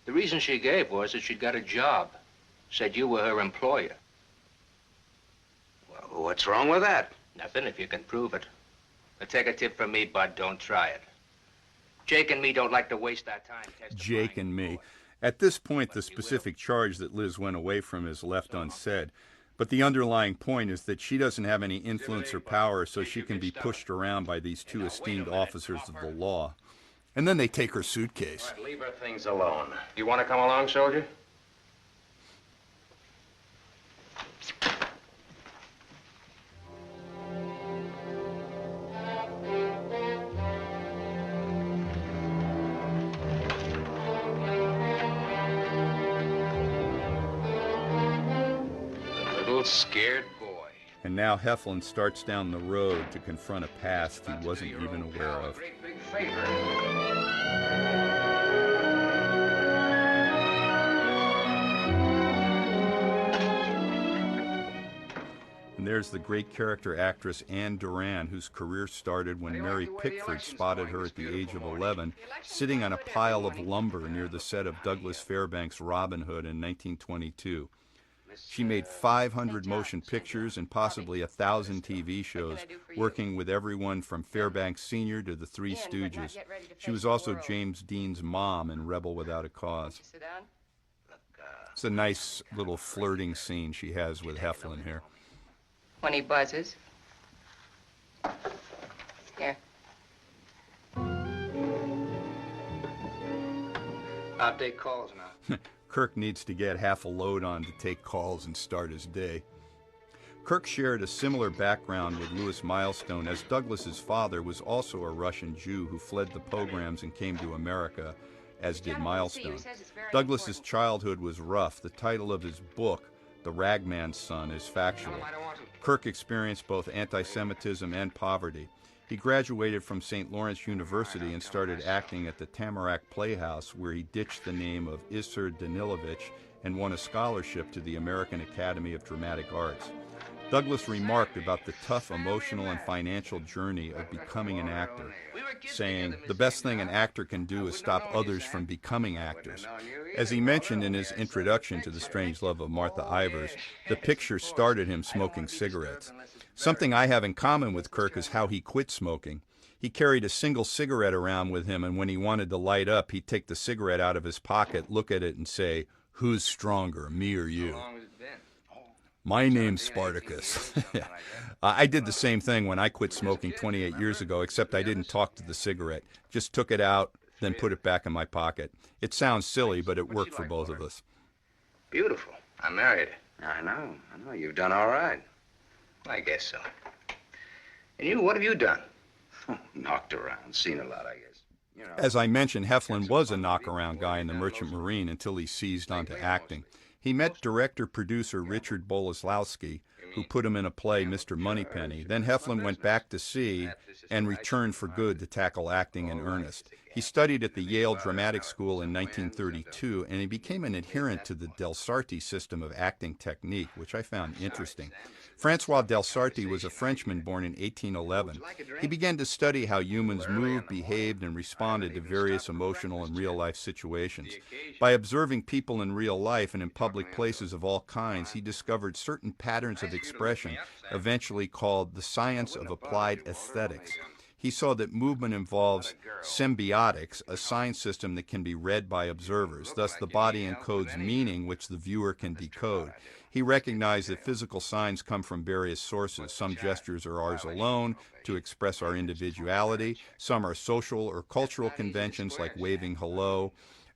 The reason she gave was that she'd got a job. Said you were her employer. Well, what's wrong with that? Nothing if you can prove it. But take a tip from me, Bud, don't try it. Jake and me don't like to waste our time testifying. Jake and me. At this point, the specific charge that Liz went away from is left unsaid. But the underlying point is that she doesn't have any influence or power, so she can be pushed around by these two esteemed officers of the law. And then they take her suitcase. Leave her things alone. You want to come along, soldier? Scared boy. And now Heflin starts down the road to confront a past he wasn't even aware of. Great big favor. And there's the great character actress Anne Duran, whose career started when Mary Pickford spotted her at the age of 11, sitting on a pile of lumber near the set of Douglas Fairbanks' Robin Hood in 1922. She made 500 motion pictures and possibly 1,000 TV shows, working with everyone from Fairbanks Sr. to the Three Stooges. She was also James Dean's mom in Rebel Without a Cause. It's a nice little flirting scene she has with Heflin here. When he buzzes. Here. I'll take calls now. Kirk needs to get half a load on to take calls and start his day. Kirk shared a similar background with Louis Milestone, as Douglas's father was also a Russian Jew who fled the pogroms and came to America, as did Milestone. Douglas's childhood was rough. The title of his book, The Ragman's Son, is factual. Kirk experienced both anti-Semitism and poverty. He graduated from St. Lawrence University and started acting at the Tamarack Playhouse, where he ditched the name of Isser Danilovich and won a scholarship to the American Academy of Dramatic Arts. Douglas remarked about the tough emotional and financial journey of becoming an actor, saying, "The best thing an actor can do is stop others from becoming actors." As he mentioned in his introduction to The Strange Love of Martha Ivers, the picture started him smoking cigarettes. Something I have in common with Kirk is how he quit smoking. He carried a single cigarette around with him, and when he wanted to light up, he'd take the cigarette out of his pocket, look at it, and say, "Who's stronger, me or you?" My name's Spartacus. I did the same thing when I quit smoking 28 years ago, except I didn't talk to the cigarette. Just took it out, then put it back in my pocket. It sounds silly, but it worked for both of us. Beautiful. I married her. I know. You've done all right. I guess so. And you, what have you done? Knocked around, seen a lot, I guess. You know. As I mentioned, Heflin was a knockaround guy in the Merchant Marine until he seized onto acting. He met director-producer Richard Boleslawski, who put him in a play, Mr. Moneypenny. Then Heflin went back to sea and returned for good to tackle acting in earnest. He studied at the Yale Dramatic School in 1932, and he became an adherent to the Delsarte system of acting technique, which I found interesting. Francois Delsarte was a Frenchman born in 1811. He began to study how humans moved, behaved, and responded to various emotional and real-life situations. By observing people in real life and in public places of all kinds, he discovered certain patterns of expression, eventually called the science of applied aesthetics. He saw that movement involves symbiotics, a sign system that can be read by observers. Thus, the body encodes meaning, which the viewer can decode. He recognized that physical signs come from various sources. Some gestures are ours alone to express our individuality. Some are social or cultural conventions, like waving hello.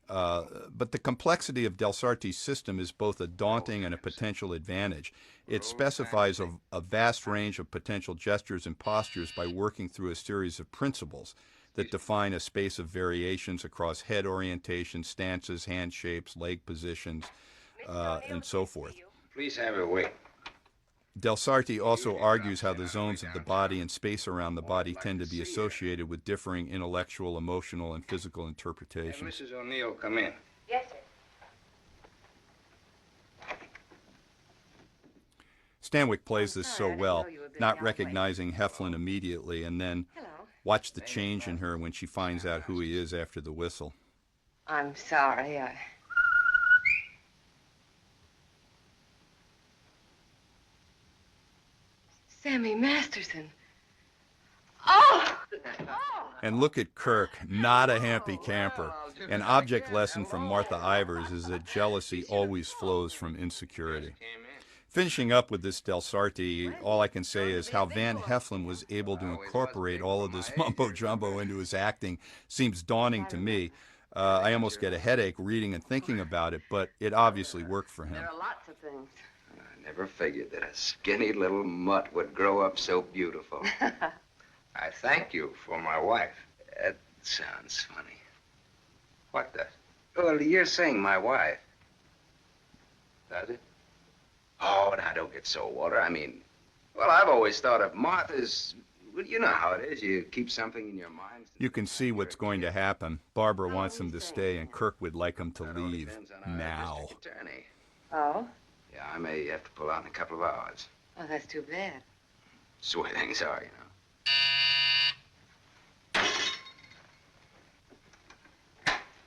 But the complexity of Delsarte's system is both a daunting and a potential advantage. It specifies a vast range of potential gestures and postures by working through a series of principles that define a space of variations across head orientation, stances, hand shapes, leg positions, and so forth. Please have her wait. Delsarte also argues how the zones of the body and space around the body tend to be associated with differing intellectual, emotional, and physical interpretations. Hey, Mrs. O'Neill, come in. Yes, sir. Stanwyck plays this so well, not recognizing Heflin immediately, and then watch the change in her when she finds out who he is after the whistle. I'm sorry. Sammy Masterson. Oh! And look at Kirk, not a happy camper. An object lesson from Martha Ivers is that jealousy always flows from insecurity. Finishing up with this Delsarte, all I can say is how Van Heflin was able to incorporate all of this mumbo-jumbo into his acting seems daunting to me. I almost get a headache reading and thinking about it, but it obviously worked for him. There are lots of things. I never figured that a skinny little mutt would grow up so beautiful. I thank you for my wife. That sounds funny. What does? Well, you're saying my wife. Does it? Oh, now don't get so, Walter. I mean, well, I've always thought of Martha's. Well, you know how it is. You keep something in your mind. You can see what's going to happen. Barbara wants him to stay, and Kirk would like him to leave now. Oh? Yeah, I may have to pull out in a couple of hours. Oh, that's too bad. That's the way things are, you know.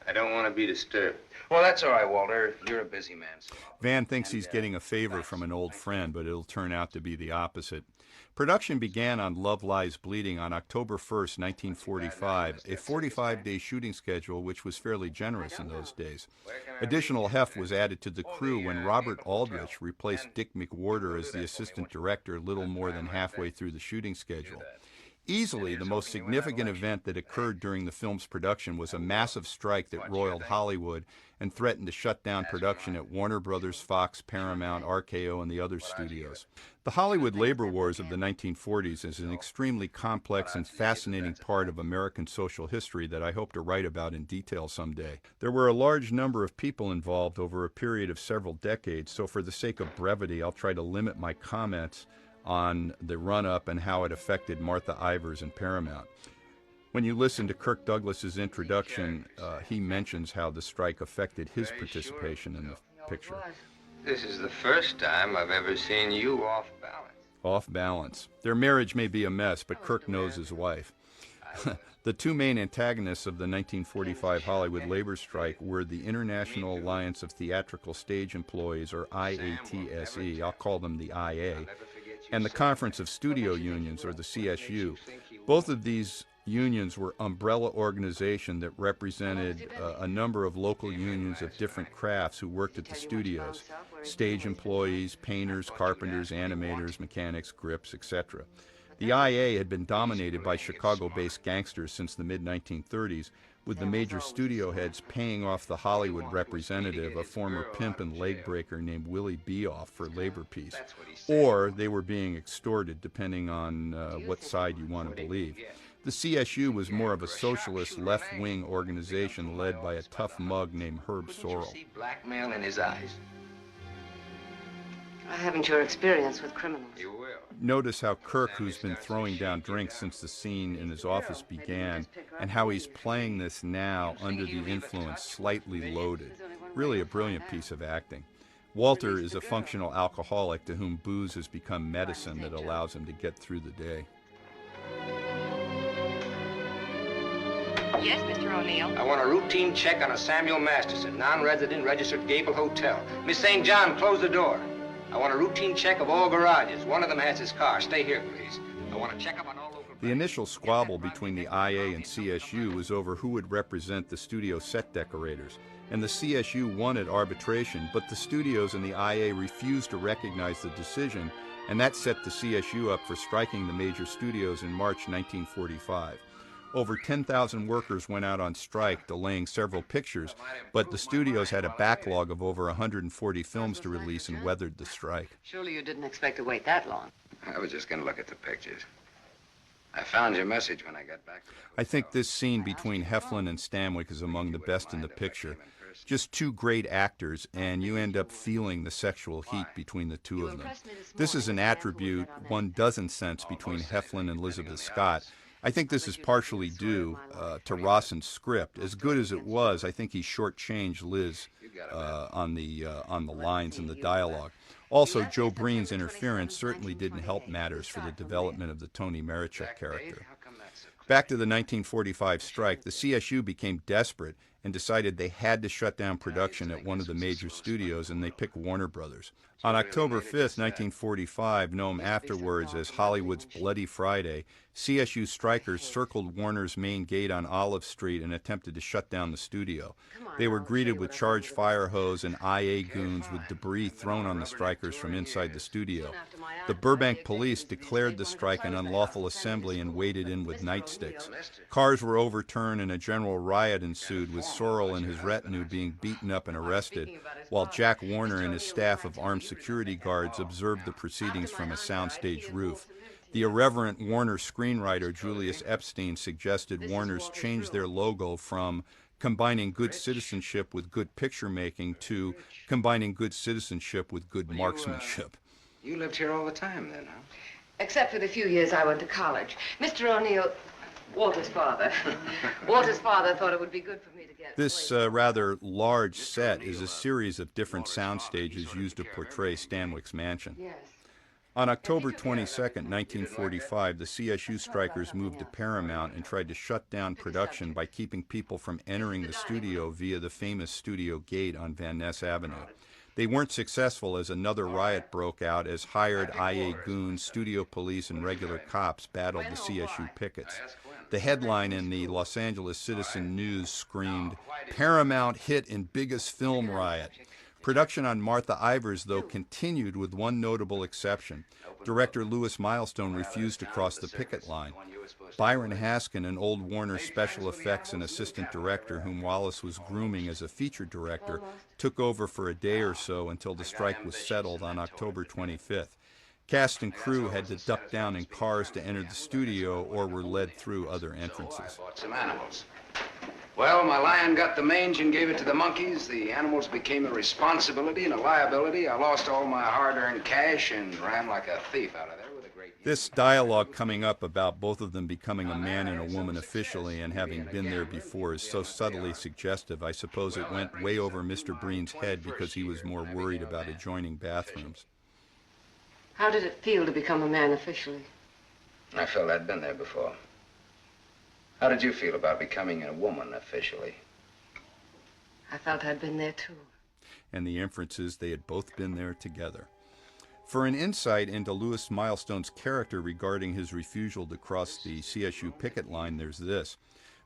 I don't want to be disturbed. Well, that's all right, Walter. You're a busy man. So. Van thinks he's getting a favor from an old friend, but it'll turn out to be the opposite. Production began on Love Lies Bleeding on October 1st, 1945, a 45-day shooting schedule which was fairly generous in those days. Additional heft was added to the crew when Robert Aldrich replaced Dick McWhorter as the assistant director little more than halfway through the shooting schedule. Easily the most significant event that occurred during the film's production was a massive strike that roiled Hollywood and threatened to shut down production at Warner Brothers, Fox, Paramount, RKO, and the other studios. The Hollywood labor wars of the 1940s is an extremely complex and fascinating part of American social history that I hope to write about in detail someday. There were a large number of people involved over a period of several decades, so for the sake of brevity, I'll try to limit my comments on the run-up and how it affected Martha Ivers and Paramount. When you listen to Kirk Douglas's introduction, he mentions how the strike affected his participation in the picture. This is the first time I've ever seen you off balance. Off balance. Their marriage may be a mess, but Kirk knows his wife. The two main antagonists of the 1945 Hollywood labor strike were the International Alliance of Theatrical Stage Employees, or IATSE, I'll call them the IA, and the Conference of Studio Unions, or the CSU. Both of these unions were umbrella organizations that represented a number of local unions of different crafts who worked at the studios: stage employees, painters, carpenters, animators, mechanics, grips, etc. The IA had been dominated by Chicago-based gangsters since the mid-1930s, with the major studio heads paying off the Hollywood representative, a former pimp and leg breaker named Willie Beoff, for labor peace. Or they were being extorted, depending on what side you want to believe. The CSU was more of a socialist left-wing organization led by a tough mug named Herb Sorrell. See blackmail in his eyes. I haven't your experience with criminals. You will. Notice how Kirk, who's been throwing down drinks since the scene in his office began, and how he's playing this now under the influence, slightly loaded. Really a brilliant piece of acting. Walter is a functional alcoholic to whom booze has become medicine that allows him to get through the day. Yes, Mr. O'Neill. I want a routine check on a Samuel Masterson, non-resident, registered Gable Hotel. Miss St. John, close the door. I want a routine check of all garages. One of them has his car. Stay here, please. I want to check up on all local... The initial squabble between the IA and CSU was over who would represent the studio set decorators, and the CSU won at arbitration, but the studios and the IA refused to recognize the decision, and that set the CSU up for striking the major studios in March 1945. Over 10,000 workers went out on strike, delaying several pictures, but the studios had a backlog of over 140 films to release and weathered the strike. Surely you didn't expect to wait that long. I was just going to look at the pictures. I found your message when I got back to the hotel. I think this scene between Heflin and Stanwyck is among the best in the picture. Just two great actors, and you end up feeling the sexual heat between the two of them. This is an attribute one doesn't sense between Heflin and Elizabeth Scott. I think this is partially due to Rawson's script. As good as it was, I think he shortchanged Liz on the lines and the dialogue. Also, Joe Breen's interference certainly didn't help matters for the development of the Tony Marichuk character. Back to the 1945 strike, the CSU became desperate and decided they had to shut down production at one of the major studios, and they picked Warner Brothers. On October 5th, 1945, known afterwards as Hollywood's Bloody Friday, CSU strikers circled Warner's main gate on Olive Street and attempted to shut down the studio. They were greeted with charged fire hose and IA goons with debris thrown on the strikers from inside the studio. The Burbank police declared the strike an unlawful assembly and waded in with nightsticks. Cars were overturned and a general riot ensued, with Sorrell and his retinue being beaten up and arrested, while Jack Warner and his staff of armed security guards observed the proceedings from a soundstage roof. The irreverent Warner screenwriter Julius Epstein suggested Warner's change their logo from combining good citizenship with good picture making to combining good citizenship with good marksmanship. You lived here all the time then, huh? Except for the few years I went to college. Mr. O'Neill, Walter's father. Walter's father thought it would be good for me to get... This rather large set is a series of different sound stages used to portray Stanwyck's mansion. Yes. On October 22, 1945, the CSU strikers moved to Paramount and tried to shut down production by keeping people from entering the studio via the famous studio gate on Van Ness Avenue. They weren't successful as another riot broke out as hired IA goons, studio police, and regular cops battled the CSU pickets. The headline in the Los Angeles Citizen News screamed, "Paramount hit in biggest film riot." Production on Martha Ivers, though, continued with one notable exception. Director Louis Milestone refused to cross the picket line. Byron Haskin, an old Warner special effects and assistant director whom Wallace was grooming as a feature director, took over for a day or so until the strike was settled on October 25th. Cast and crew had to duck down in cars to enter the studio or were led through other entrances. So I bought some animals. Well, my lion got the mange and gave it to the monkeys. The animals became a responsibility and a liability. I lost all my hard-earned cash and ran like a thief out of there with a great... This dialogue coming up about both of them becoming a man and a woman officially and having been there before is so subtly suggestive, I suppose it went way over Mr. Breen's head because he was more worried about adjoining bathrooms. How did it feel to become a man officially? I felt I'd been there before. How did you feel about becoming a woman officially? I felt I'd been there too. And the inference is they had both been there together. For an insight into Louis Milestone's character regarding his refusal to cross the CSU picket line, there's this.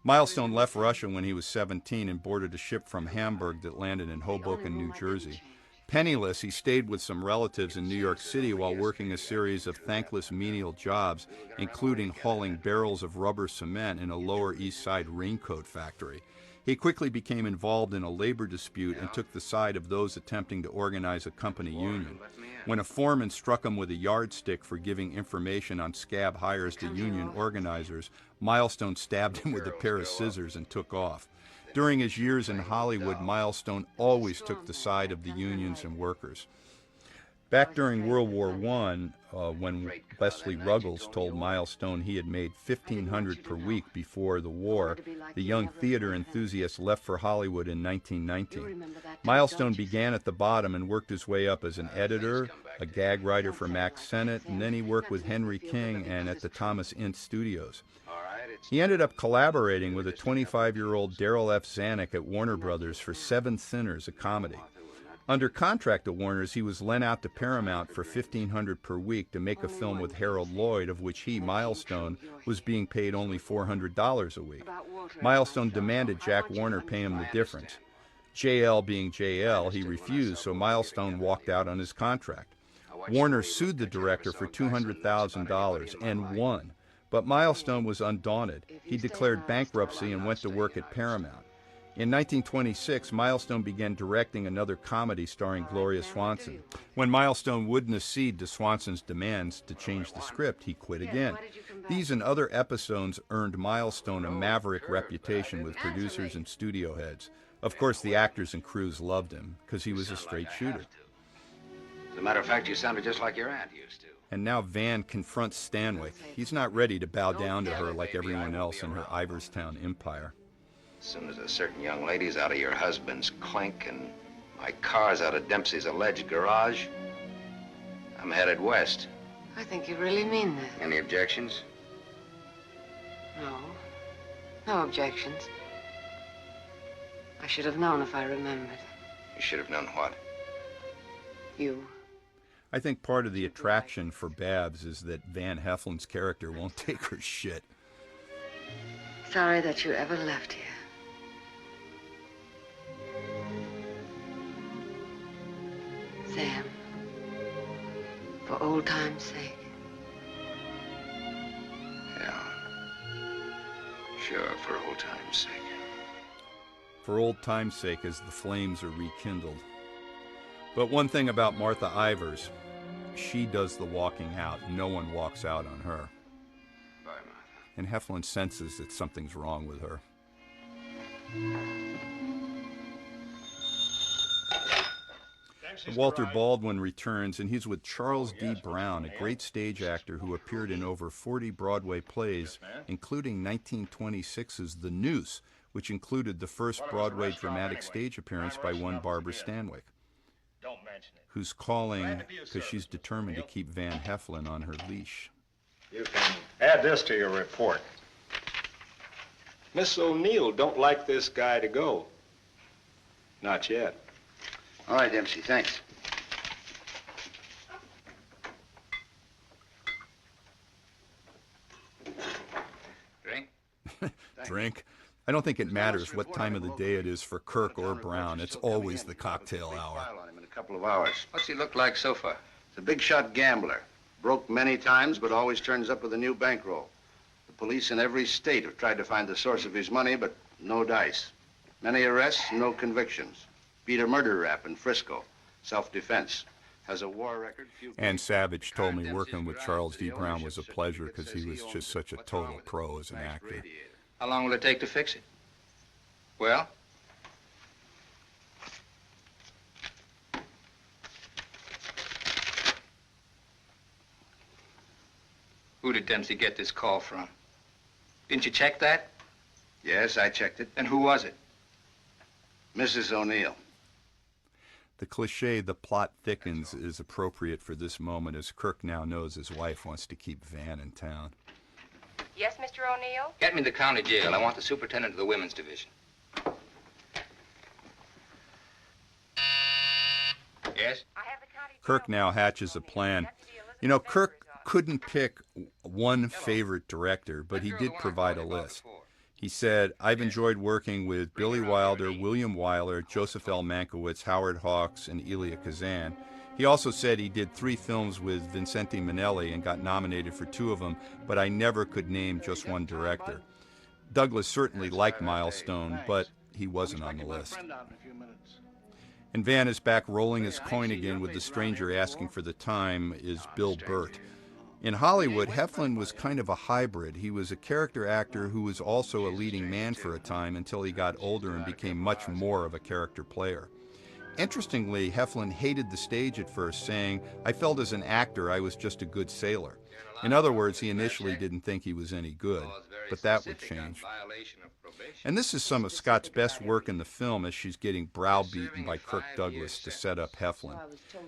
Milestone left Russia when he was 17 and boarded a ship from Hamburg that landed in Hoboken, New Jersey. Penniless, he stayed with some relatives in New York City while working a series of thankless menial jobs, including hauling barrels of rubber cement in a Lower East Side raincoat factory. He quickly became involved in a labor dispute and took the side of those attempting to organize a company union. When a foreman struck him with a yardstick for giving information on scab hires to union organizers, Milestone stabbed him with a pair of scissors and took off. During his years in Hollywood, Milestone always took the side of the unions and workers. Back during World War I, when Wesley Ruggles told Milestone he had made $1,500 per week before the war, the young theater enthusiast left for Hollywood in 1919. Milestone began at the bottom and worked his way up as an editor, a gag writer for Max Sennett, and then he worked with Henry King and at the Thomas Ince Studios. He ended up collaborating with a 25-year-old Darryl F. Zanuck at Warner Brothers for Seven Sinners, a comedy. Under contract at Warner's, he was lent out to Paramount for $1,500 per week to make a film with Harold Lloyd, of which he, Milestone, was being paid only $400 a week. Milestone demanded Jack Warner pay him the difference. JL being JL, he refused, so Milestone walked out on his contract. Warner sued the director for $200,000 and won, but Milestone was undaunted. He declared bankruptcy and went to work at Paramount. In 1926, Milestone began directing another comedy starring Gloria Swanson. When Milestone wouldn't accede to Swanson's demands to change the script, he quit again. These and other episodes earned Milestone a maverick reputation with producers and studio heads. Of course, the actors and crews loved him, because he was a straight shooter. As a matter of fact, you sounded just like your aunt used to. And now Van confronts Stanwyck. He's not ready to bow down to her like everyone else in her Iverstown empire. As soon as a certain young lady's out of your husband's clink and my car's out of Dempsey's alleged garage, I'm headed west. I think you really mean that. Any objections? No. No objections. I should have known if I remembered. You should have known what? You. I think part of the attraction for Babs is that Van Heflin's character won't take her shit. Sorry that you ever left here. Sam, for old time's sake. Yeah. Sure, for old time's sake. For old time's sake, as the flames are rekindled. But one thing about Martha Ivers, she does the walking out. No one walks out on her. Bye, Martha. And Heflin senses that something's wrong with her. Walter Baldwin returns, and he's with Charles D. Brown, a great stage actor who appeared in over 40 Broadway plays, including 1926's The Noose, which included the first Broadway dramatic stage appearance by one Barbara Stanwyck, who's calling because she's determined to keep Van Heflin on her leash. You can add this to your report. Miss O'Neill don't like this guy to go. Not yet. All right, Dempsey, thanks. Drink? Drink? I don't think it matters what time of the day it is for Kirk or Brown. It's always the cocktail hour. In a couple of hours. What's he look like so far? He's a big-shot gambler. Broke many times, but always turns up with a new bankroll. The police in every state have tried to find the source of his money, but no dice. Many arrests, no convictions. Beat a murder rap in Frisco. Self-defense. Has a war record. And Savage told me working with Charles D. Brown was a pleasure because he was just such a total pro as an actor. How long will it take to fix it? Well? Who did Dempsey get this call from? Didn't you check that? Yes, I checked it. And who was it? Mrs. O'Neill. The cliche, the plot thickens, is appropriate for this moment as Kirk now knows his wife wants to keep Van in town. Yes, Mr. O'Neill? Get me to the county jail. I want the superintendent of the women's division. Yes? Kirk now hatches a plan. You know, Kirk couldn't pick one favorite director, but he did provide a list. He said, I've enjoyed working with Billy Wilder, William Wyler, Joseph L. Mankiewicz, Howard Hawks, and Elia Kazan. He also said he did 3 films with Vincente Minnelli and got nominated for 2 of them, but I never could name just one director. Douglas certainly liked Milestone, but he wasn't on the list. And Van is back rolling his coin again with the stranger asking for the time is Bill Burt. In Hollywood, Heflin was kind of a hybrid. He was a character actor who was also a leading man for a time until he got older and became much more of a character player. Interestingly, Heflin hated the stage at first, saying, "I felt as an actor I was just a good sailor." In other words, he initially didn't think he was any good, but that would change. And this is some of Scott's best work in the film as she's getting browbeaten by Kirk Douglas to set up Heflin.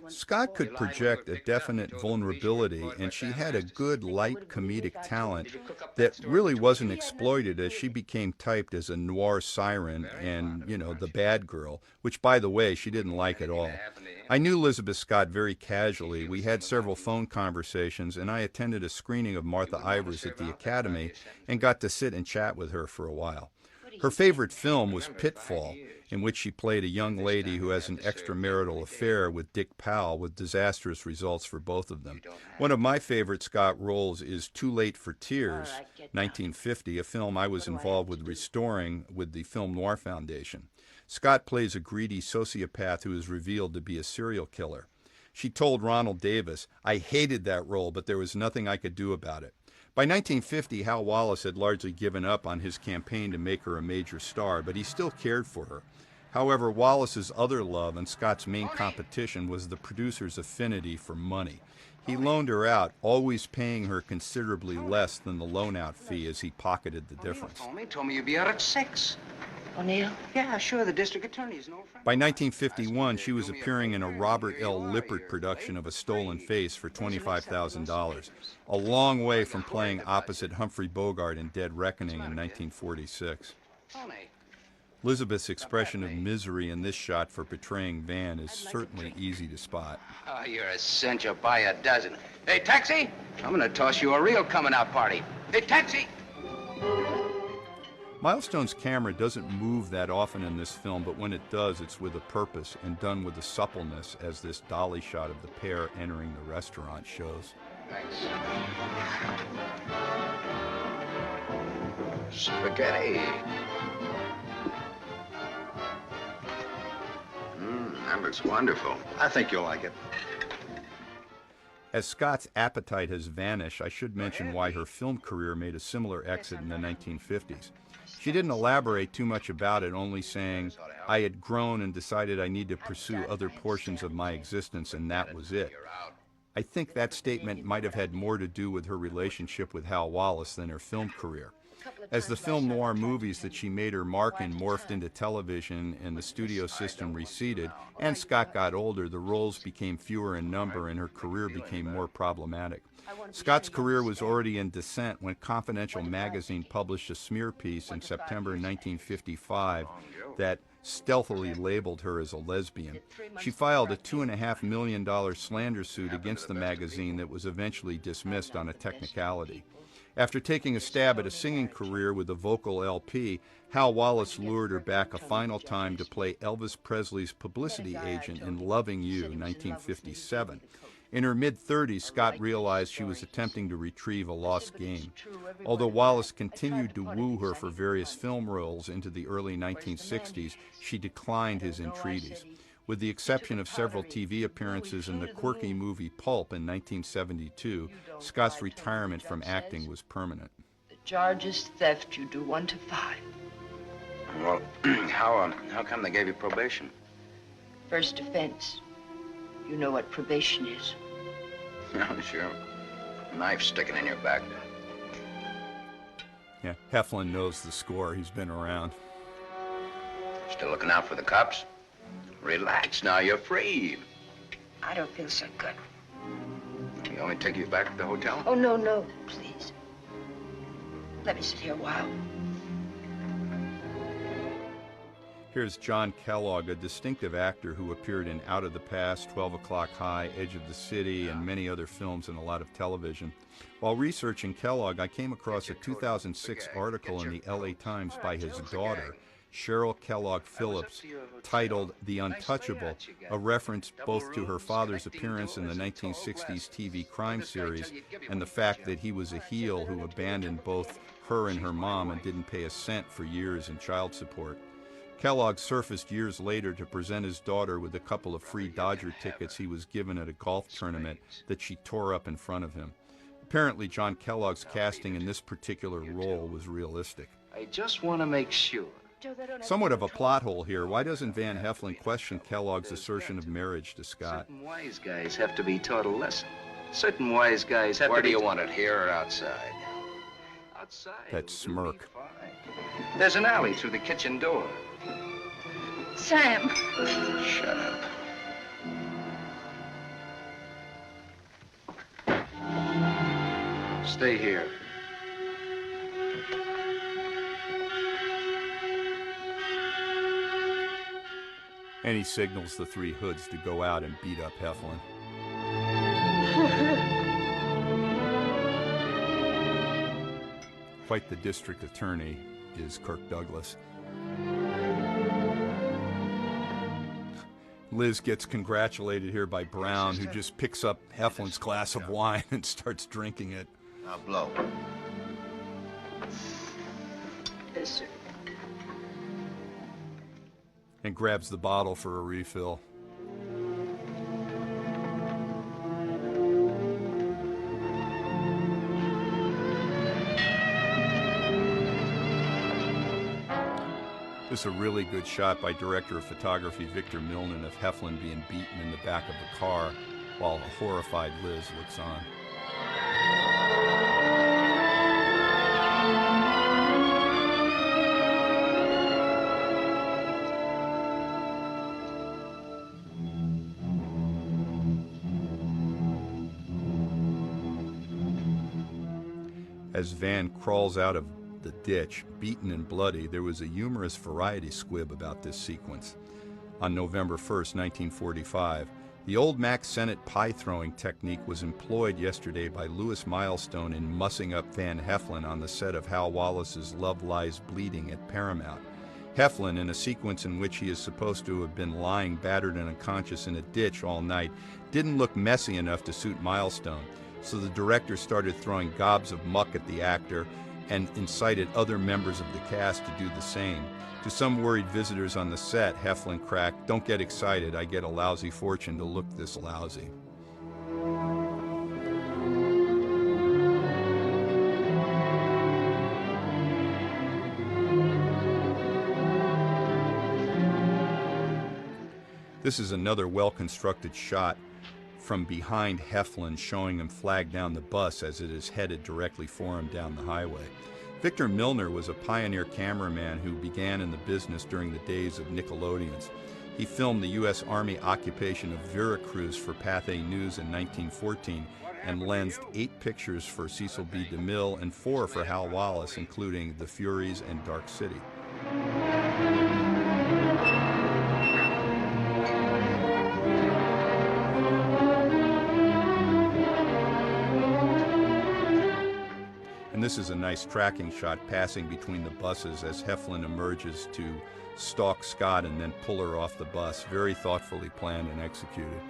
Scott could project a definite vulnerability, and she had a good light comedic talent that really wasn't exploited as she became typed as a noir siren and, the bad girl, which, by the way, she didn't like at all. I knew Elizabeth Scott very casually. We had several phone conversations, and I attended a screening of Martha Ivers at the Academy and got to sit and chat with her for a while. Her favorite film was Pitfall, in which she played a young lady who has an extramarital affair with Dick Powell with disastrous results for both of them. One of my favorite Scott roles is Too Late for Tears, 1950, a film I was involved with restoring with the Film Noir Foundation. Scott plays a greedy sociopath who is revealed to be a serial killer. She told Ronald Davis, "I hated that role, but there was nothing I could do about it." By 1950, Hal Wallis had largely given up on his campaign to make her a major star, but he still cared for her. However, Wallis's other love and Scott's main competition was the producer's affinity for money. He loaned her out, always paying her considerably less than the loan-out fee as he pocketed the difference. Told me you'd be out at 6. O'Neill? Yeah, sure, the district attorney's an old friend. By 1951, she was appearing in a Robert L. Lippert production of A Stolen Face for $25,000, a long way from playing opposite Humphrey Bogart in Dead Reckoning in 1946. Elizabeth's expression of misery in this shot for betraying Van is certainly easy to spot. Oh, you're a cinch, you'll buy a dozen. Hey, taxi! I'm gonna toss you a real coming-out party. Hey, taxi! Milestone's camera doesn't move that often in this film, but when it does, it's with a purpose and done with a suppleness, as this dolly shot of the pair entering the restaurant shows. Thanks. Spaghetti. That looks wonderful. I think you'll like it. As Scott's appetite has vanished, I should mention why her film career made a similar exit in the 1950s. She didn't elaborate too much about it, only saying, "I had grown and decided I need to pursue other portions of my existence, and that was it." I think that statement might have had more to do with her relationship with Hal Wallis than her film career. As the film noir movies that she made her mark in morphed into television and the studio system receded, and Scott got older, the roles became fewer in number and her career became more problematic. Scott's career was already in descent when Confidential magazine published a smear piece in September 1955 that stealthily labeled her as a lesbian. She filed a $2.5 million slander suit against the magazine that was eventually dismissed on a technicality. After taking a stab at a singing career with a vocal LP, Hal Wallis lured her back a final time to play Elvis Presley's publicity agent in Loving You, 1957. In her mid-30s, Scott realized she was attempting to retrieve a lost game. Although Wallis continued to woo her for various film roles into the early 1960s, she declined his entreaties. With the exception of several TV appearances in the quirky movie Pulp in 1972, Scott's retirement from acting was permanent. The charge is theft. You do 1 to 5. Well, how come they gave you probation? First offense. You know what probation is. Yeah, sure. Knife sticking in your back. Yeah, Heflin knows the score. He's been around. Still looking out for the cops? Relax now, you're free. I don't feel so good. You want me to take you back to the hotel? Oh, no, please. Let me sit here a while. Here's John Kellogg, a distinctive actor who appeared in Out of the Past, 12 O'Clock High, Edge of the City, and many other films and a lot of television. While researching Kellogg, I came across a 2006 article in the LA Times by his daughter, Cheryl Kellogg Phillips, titled The Untouchable, a reference both to her father's appearance in the 1960s TV crime series and the fact that he was a heel who abandoned both her and her mom and didn't pay a cent for years in child support. Kellogg surfaced years later to present his daughter with a couple of free Dodger tickets he was given at a golf tournament that she tore up in front of him. Apparently, John Kellogg's casting in this particular role was realistic. I just want to make sure. Somewhat of a plot hole here. Why doesn't Van Heflin question Kellogg's assertion of marriage to Scott? Certain wise guys have to be taught a lesson. Certain wise guys have to be... Where do you want it, here or outside? Outside. That smirk. There's an alley through the kitchen door. Sam. Shut up. Stay here. And he signals the three hoods to go out and beat up Heflin. Quite the district attorney is Kirk Douglas. Liz gets congratulated here by Brown, who just picks up Heflin's glass of wine and starts drinking it. Now blow. Yes, sir. And grabs the bottle for a refill. This is a really good shot by director of photography Victor Milne of Heflin being beaten in the back of the car while a horrified Liz looks on. As Van crawls out of the ditch, beaten and bloody, there was a humorous variety squib about this sequence. On November 1st, 1945, the old Mack Sennett pie-throwing technique was employed yesterday by Louis Milestone in mussing up Van Heflin on the set of Hal Wallace's Love Lies Bleeding at Paramount. Heflin, in a sequence in which he is supposed to have been lying battered and unconscious in a ditch all night, didn't look messy enough to suit Milestone, so the director started throwing gobs of muck at the actor and incited other members of the cast to do the same. To some worried visitors on the set, Heflin cracked, "Don't get excited, I get a lousy fortune to look this lousy." This is another well-constructed shot from behind Heflin, showing him flag down the bus as it is headed directly for him down the highway. Victor Milner was a pioneer cameraman who began in the business during the days of Nickelodeons. He filmed the U.S. Army occupation of Veracruz for Pathé News in 1914 and lensed 8 pictures for Cecil B. DeMille and 4 for Hal Wallace, including The Furies and Dark City. And this is a nice tracking shot passing between the buses as Heflin emerges to stalk Scott and then pull her off the bus. Very thoughtfully planned and executed.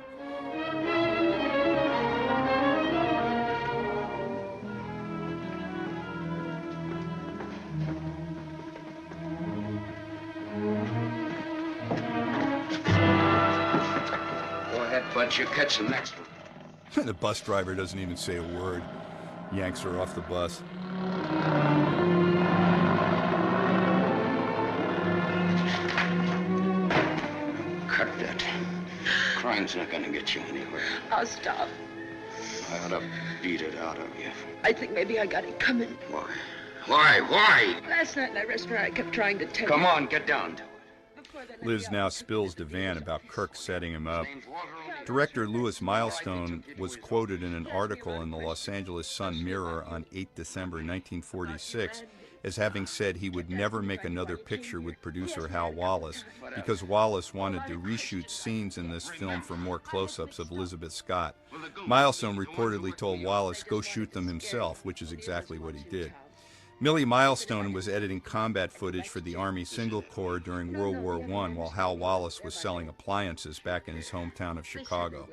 Go ahead, Bud, you catch the next one. The bus driver doesn't even say a word. Yanks her off the bus. Cut that. Crime's not gonna get you anywhere. I'll stop. I ought to beat it out of you. I think maybe I got it coming. Why? Why? Last night in that restaurant, I kept trying to tell you. Come on, get down to it. Liz now spills to Van about Kirk setting him up. Director Louis Milestone was quoted in an article in the Los Angeles Sun-Mirror on 8 December 1946 as having said he would never make another picture with producer Hal Wallace because Wallace wanted to reshoot scenes in this film for more close-ups of Elizabeth Scott. Milestone reportedly told Wallace, "Go shoot them himself," which is exactly what he did. Millie Milestone was editing combat footage for the Army Single Corps during World War I while Hal Wallace was selling appliances back in his hometown of Chicago.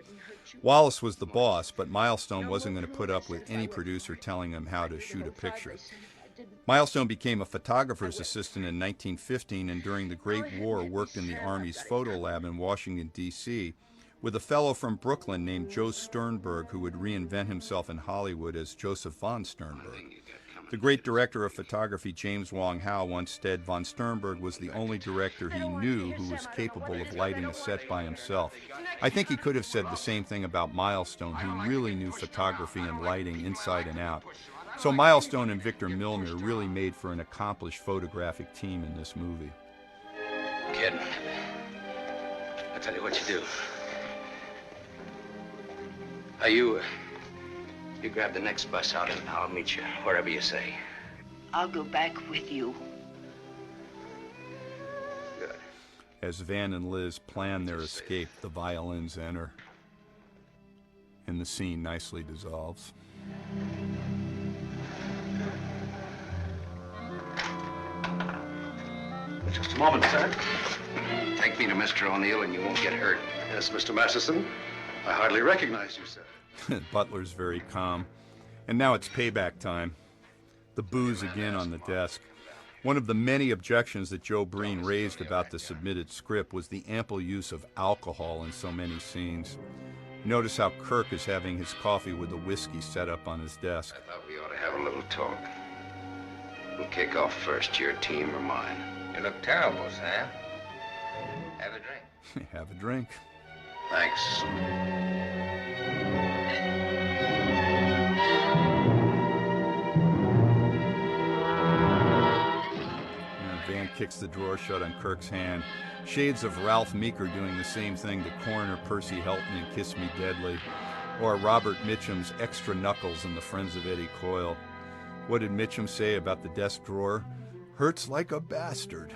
Wallace was the boss, but Milestone wasn't going to put up with any producer telling him how to shoot a picture. Milestone became a photographer's assistant in 1915 and during the Great War worked in the Army's photo lab in Washington, D.C., with a fellow from Brooklyn named Joe Sternberg who would reinvent himself in Hollywood as Joseph von Sternberg. The great director of photography James Wong Howe once said von Sternberg was the only director he knew who was capable of lighting a set by himself. I think he could have said the same thing about Milestone. He really knew photography and lighting inside and out. So Milestone and Victor Milner really made for an accomplished photographic team in this movie. Kid, I'll tell you what you do. You grab the next bus out and I'll meet you wherever you say. I'll go back with you. Good. As Van and Liz plan their escape, the violins enter, and the scene nicely dissolves. Just a moment, sir. Take me to Mr. O'Neill and you won't get hurt. Yes, Mr. Masterson. I hardly recognize you, sir. Butler's very calm. And now it's payback time. The booze again on the desk. One of the many objections that Joe Breen raised about the submitted script was the ample use of alcohol in so many scenes. Notice how Kirk is having his coffee with a whiskey set up on his desk. I thought we ought to have a little talk. We'll kick off first, your team or mine. You look terrible, Sam. Have a drink. Have a drink. Thanks. Van kicks the drawer shut on Kirk's hand. Shades of Ralph Meeker doing the same thing to Coroner Percy Helton in Kiss Me Deadly, or Robert Mitchum's extra knuckles in The Friends of Eddie Coyle. What did Mitchum say about the desk drawer? Hurts like a bastard.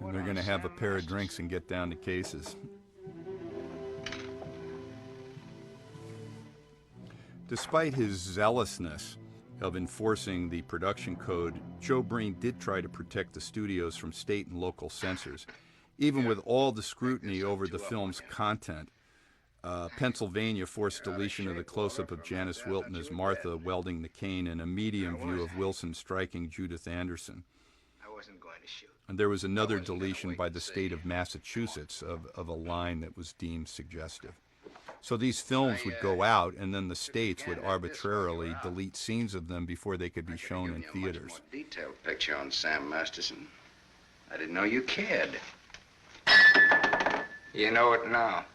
And they're going to have a pair of drinks and get down to cases. Despite his zealousness of enforcing the production code, Joe Breen did try to protect the studios from state and local censors. Even with all the scrutiny over the film's content, Pennsylvania forced deletion of the close-up of Janice Wilton as Martha welding the cane and a medium view of Wilson striking Judith Anderson. I wasn't going to shoot. And there was another deletion by the state of Massachusetts of a line that was deemed suggestive. So these films would go out, and then the states would arbitrarily delete scenes of them before they could be shown in theaters. Much more detailed picture on Sam Masterson. I didn't know you cared. You know it now.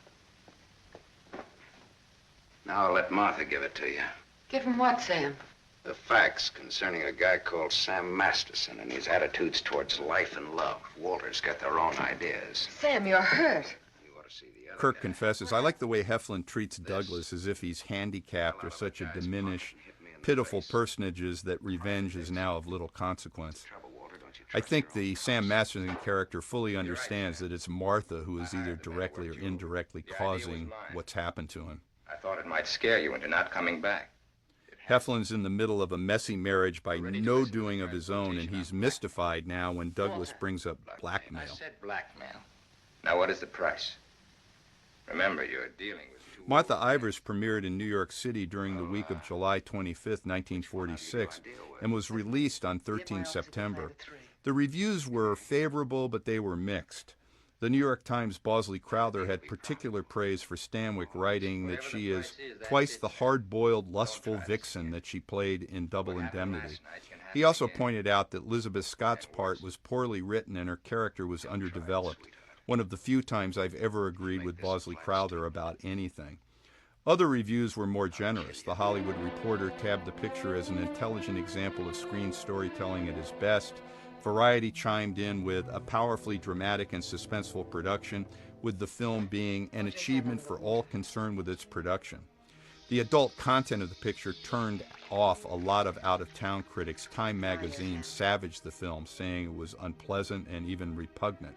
Now I'll let Martha give it to you. Give him what, Sam? The facts concerning a guy called Sam Masterson and his attitudes towards life and love. Walter's got their own ideas. Sam, you're hurt. Kirk confesses, I like the way Heflin treats Douglas as if he's handicapped or such a diminished, pitiful personages that revenge is now of little consequence. I think the Sam Masterson character fully understands that it's Martha who is either directly or indirectly causing what's happened to him. I thought it might scare you into not coming back. Heflin's in the middle of a messy marriage by no doing of his own, and he's mystified now when Douglas brings up blackmail. I said blackmail. Now what is the price? Remember, you're dealing with two... Martha Ivers premiered in New York City during the week of July 25th, 1946, and was released on 13 September. The reviews were favorable, but they were mixed. The New York Times' Bosley Crowther had particular praise for Stanwyck, writing that she is twice the hard-boiled, lustful vixen that she played in Double Indemnity. He also pointed out that Elizabeth Scott's part was poorly written and her character was underdeveloped. One of the few times I've ever agreed with Bosley Crowther about anything. Other reviews were more generous. The Hollywood Reporter tabbed the picture as an intelligent example of screen storytelling at its best. Variety chimed in with a powerfully dramatic and suspenseful production, with the film being an achievement for all concerned with its production. The adult content of the picture turned off a lot of out-of-town critics. Time magazine savaged the film, saying it was unpleasant and even repugnant.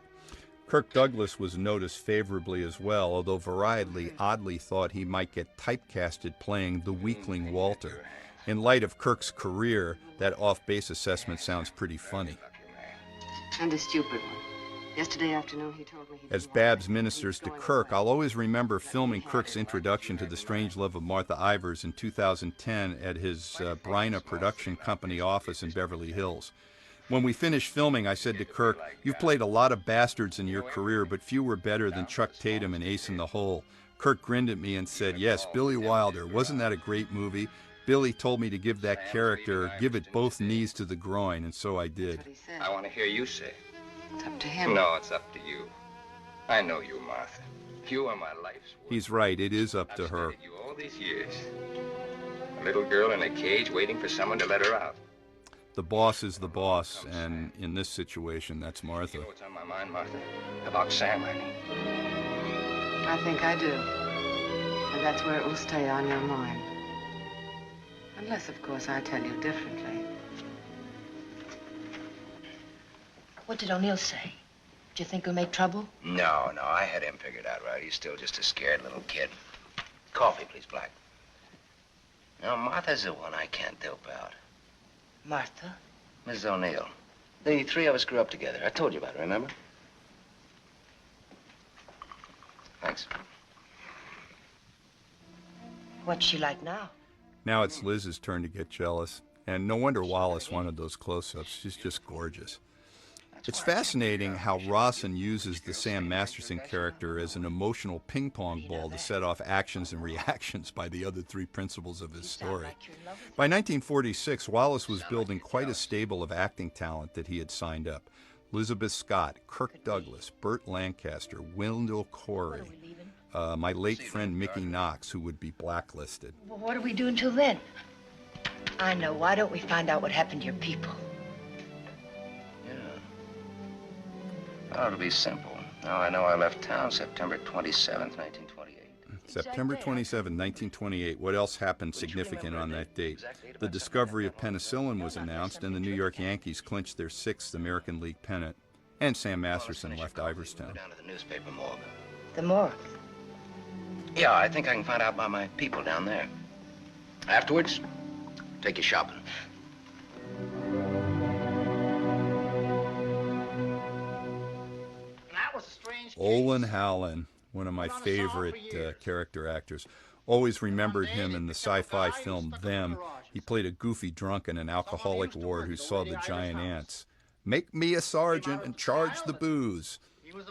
Kirk Douglas was noticed favorably as well, although Variety oddly thought he might get typecasted playing the weakling Walter. In light of Kirk's career, that off-base assessment sounds pretty funny. And a stupid one. Yesterday afternoon he told me he... As Babs ministers to Kirk, I'll always remember filming Kirk's introduction to The Strange Love of Martha Ivers in 2010 at his Bryna production company office in Beverly Hills. When we finished filming, I said to Kirk, "You've played a lot of bastards in your career, but few were better than Chuck Tatum in Ace in the Hole." Kirk grinned at me and said, "Yes, Billy Wilder. Wasn't that a great movie? Billy told me to give that character, give it both knees to the groin, and so I did." I want to hear you say. It's up to him. No, it's up to you. I know you, Martha. You are my life's work. He's right. It is up to her. I've studied you all these years. A little girl in a cage waiting for someone to let her out. The boss is the boss, and in this situation, that's Martha. You know what's on my mind, Martha? About Sam, I mean. I think I do. And that's where it will stay on your mind. Unless, of course, I tell you differently. What did O'Neill say? Do you think we'll make trouble? No, I had him figured out right. He's still just a scared little kid. Coffee, please, Black. No, Martha's the one I can't dope out. Martha? Mrs. O'Neill. The three of us grew up together. I told you about it, remember? Thanks. What's she like now? Now it's Liz's turn to get jealous. And no wonder Wallace wanted those close-ups. She's just gorgeous. It's fascinating how Rawson uses the Sam Masterson character as an emotional ping-pong ball to set off actions and reactions by the other three principals of his story. By 1946, Wallace was building quite a stable of acting talent that he had signed up. Elizabeth Scott, Kirk Douglas, Burt Lancaster, Wendell Corey, my late friend Mickey Knox, who would be blacklisted. Well, what do we do until then? I know. Why don't we find out what happened to your people? Oh, it'll be simple. Now I know I left town September 27th, 1928. September 27, 1928. What else happened significant on that date? The discovery of penicillin was announced, and the New York Yankees clinched their 6th American League pennant. And Sam Masterson left Iverstown. Down to the newspaper morgue. The morgue? Yeah, I think I can find out about my people down there. Afterwards, take you shopping. Olin Howland, one of my favorite character actors. Always remembered him in the sci-fi film Them. He played a goofy drunk in an alcoholic ward who saw the giant ants. "Make me a sergeant and charge the booze."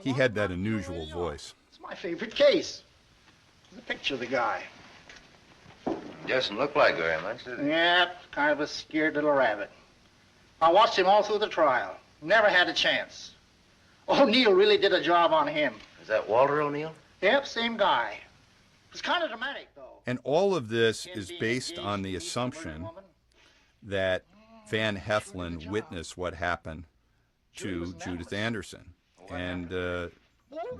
He had that unusual voice. It's my favorite case. The picture of the guy. Doesn't look like very much, does it? Yeah, kind of a scared little rabbit. I watched him all through the trial. Never had a chance. O'Neill really did a job on him. Is that Walter O'Neill? Yep, same guy. It's kind of dramatic, though. And all of this is based on the assumption that Van Heflin witnessed what happened to Judith Anderson. And the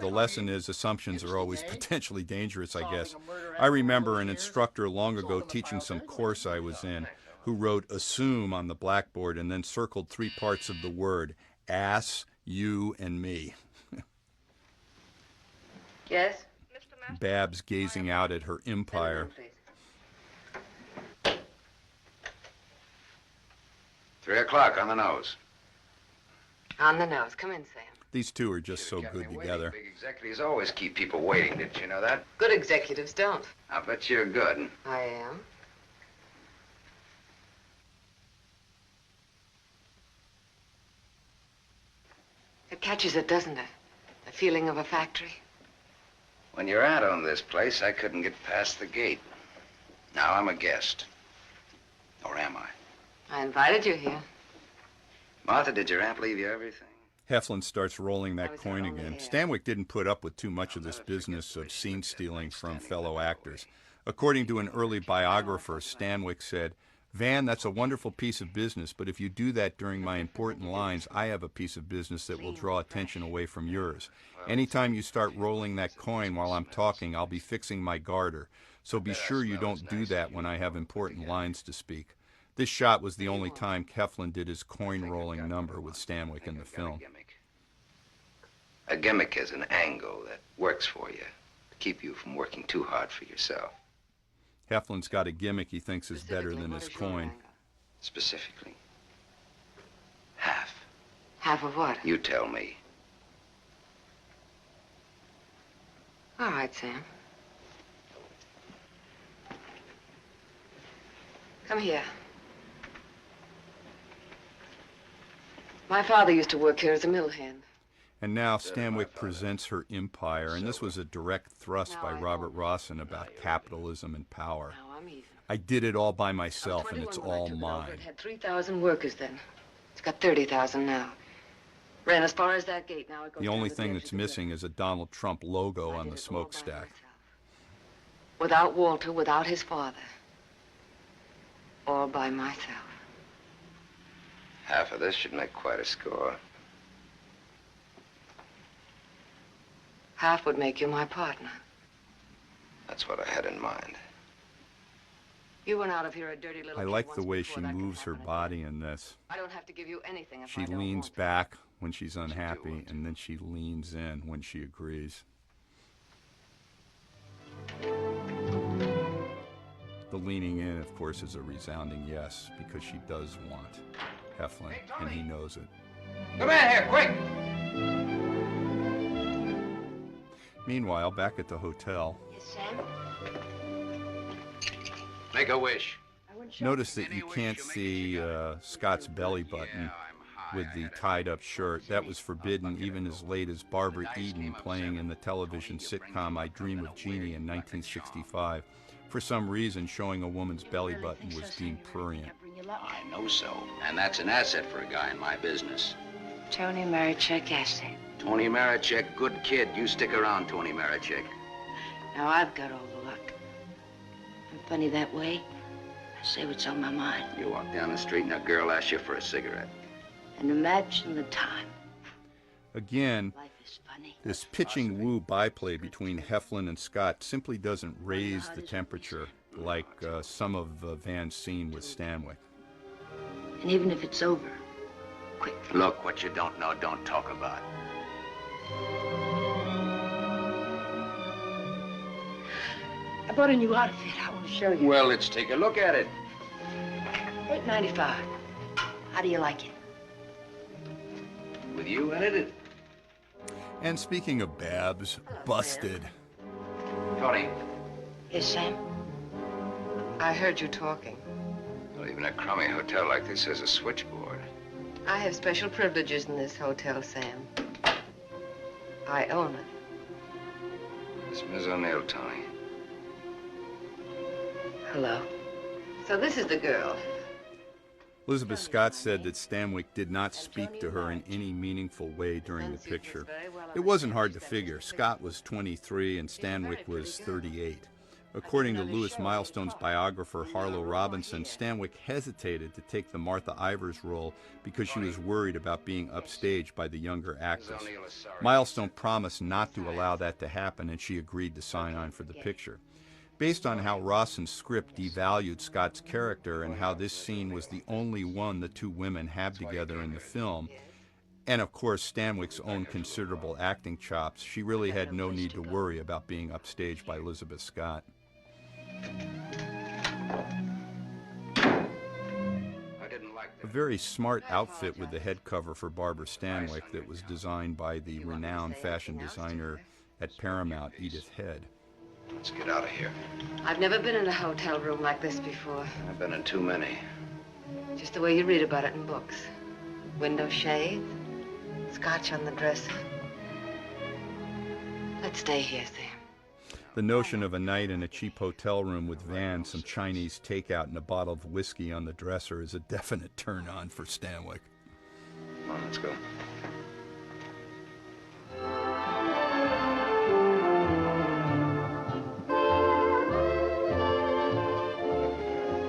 lesson is assumptions are always potentially dangerous, I guess. I remember an instructor long ago teaching some course I was in who wrote "assume" on the blackboard and then circled 3 parts of the word: ass, you, and me. Yes? Babs gazing out at her empire. 3 o'clock on the nose. On the nose. Come in, Sam. These two are just so good together. Big executives always keep people waiting. Did you know that? Good executives don't. I bet you're good. I am. It catches it, doesn't it? The feeling of a factory. When your aunt owned this place, I couldn't get past the gate. Now I'm a guest. Or am I? I invited you here. Martha, did your aunt leave you everything? Heflin starts rolling that coin again. Stanwyck didn't put up with too much of this business of scene stealing from fellow actors. According to an early biographer, Stanwyck said, "Van, that's a wonderful piece of business, but if you do that during my important lines, I have a piece of business that will draw attention away from yours. Anytime you start rolling that coin while I'm talking, I'll be fixing my garter. So be sure you don't do that when I have important lines to speak." This shot was the only time Heflin did his coin-rolling number with Stanwyck in the film. A gimmick is an angle that works for you to keep you from working too hard for yourself. Heflin's got a gimmick he thinks is better than his coin. Specifically? Half. Half of what? You tell me. All right, Sam. Come here. My father used to work here as a mill hand. And now Stanwyck presents her empire, and this was a direct thrust by Robert Rawson about capitalism and power. I did it all by myself, and it's all mine. It had 3,000 workers then. It's got 30,000 now. Ran as far as that gate. Now it goes The only thing that's missing is a Donald Trump logo on the smokestack. Without Walter, without his father. All by myself. Half of this should make quite a score. Half would make you my partner. That's what I had in mind. You went out of here a dirty little I kid like once the way before she that could moves her happen body in this. I don't have to give you anything if She I don't leans want back when she's unhappy, and then she leans in when she agrees. The leaning in, of course, is a resounding yes, because she does want Heflin, and he knows it. Come in here, quick! Meanwhile, back at the hotel, Yes, Sam? Make a wish. notice that you can't see Scott's belly button with the tied-up shirt. That was forbidden even as late as Barbara Eden playing in the television sitcom I Dream of Jeannie in 1965. For some reason, showing a woman's belly button was deemed prurient. I know so. And that's an asset for a guy in my business. Tony Marichek asset. Tony Marichek, good kid. You stick around, Tony Marichek. Now I've got all the luck. I'm funny that way. I say what's on my mind. You walk down the street and a girl asks you for a cigarette. And imagine the time. Again, Life is funny. this pitching woo byplay between Heflin and Scott simply doesn't raise the temperature like some of Van's scene with Stanwyck. And even if it's over, quick. Look, what you don't know, don't talk about. I bought a new outfit. I want to show you. Well, let's take a look at it. $8.95. How do you like it? With you in it? And speaking of Babs, busted. Tony. Yes, Sam? I heard you talking. Well, even a crummy hotel like this has a switchboard. I have special privileges in this hotel, Sam. I own it. It's Miss O'Neill, Tony. Hello. So this is the girl. Elizabeth Scott said that Stanwyck did not speak to her in any meaningful way during the picture. It wasn't hard to figure. Scott was 23 and Stanwyck was 38. According to Lewis Milestone's biographer Harlow Robinson, Stanwyck hesitated to take the Martha Ivers role because she was worried about being upstaged by the younger actress. Milestone promised not to allow that to happen, and she agreed to sign on for the picture. Based on how Rawson's script devalued Scott's character and how this scene was the only one the two women have together in the film, and of course Stanwyck's own considerable acting chops, she really had no need to worry about being upstaged by Elizabeth Scott. A very smart outfit with the head cover for Barbara Stanwyck that was designed by the renowned fashion designer at Paramount, Edith Head. Let's get out of here. I've never been in a hotel room like this before. I've been in too many. Just the way you read about it in books. Window shade, scotch on the dresser. Let's stay here, Sam. The notion of a night in a cheap hotel room with Van, some Chinese takeout, and a bottle of whiskey on the dresser is a definite turn-on for Stanwyck. Come on, let's go.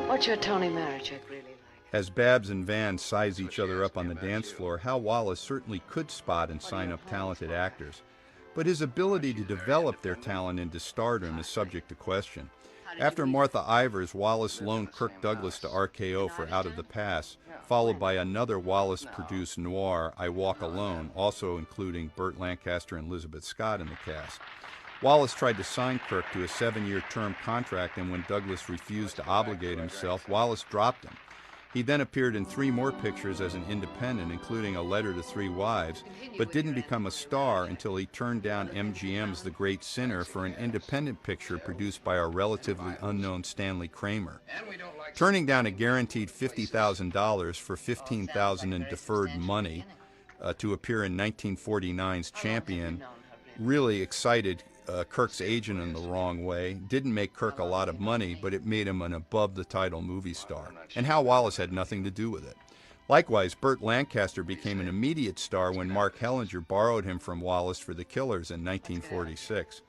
What's your Tony Marichek really like? As Babs and Van size each other up on the dance floor, Hal Wallace certainly could spot and sign up talented actors. But his ability to develop their talent into stardom is subject to question. After Martha Ivers, Wallace loaned Kirk Douglas to RKO for Out of the Pass, followed by another Wallace-produced noir, I Walk Alone, also including Burt Lancaster and Elizabeth Scott in the cast. Wallace tried to sign Kirk to a 7-year term contract, and when Douglas refused to obligate himself, Wallace dropped him. He then appeared in 3 more pictures as an independent, including A Letter to 3 Wives, but didn't become a star until he turned down MGM's The Great Sinner for an independent picture produced by a relatively unknown Stanley Kramer. Turning down a guaranteed $50,000 for $15,000 in deferred money to appear in 1949's Champion really excited Kirk's agent in the wrong way. Didn't make Kirk a lot of money, but it made him an above-the-title movie star. And Hal Wallis had nothing to do with it. Likewise, Burt Lancaster became an immediate star when Mark Hellinger borrowed him from Wallace for The Killers in 1946.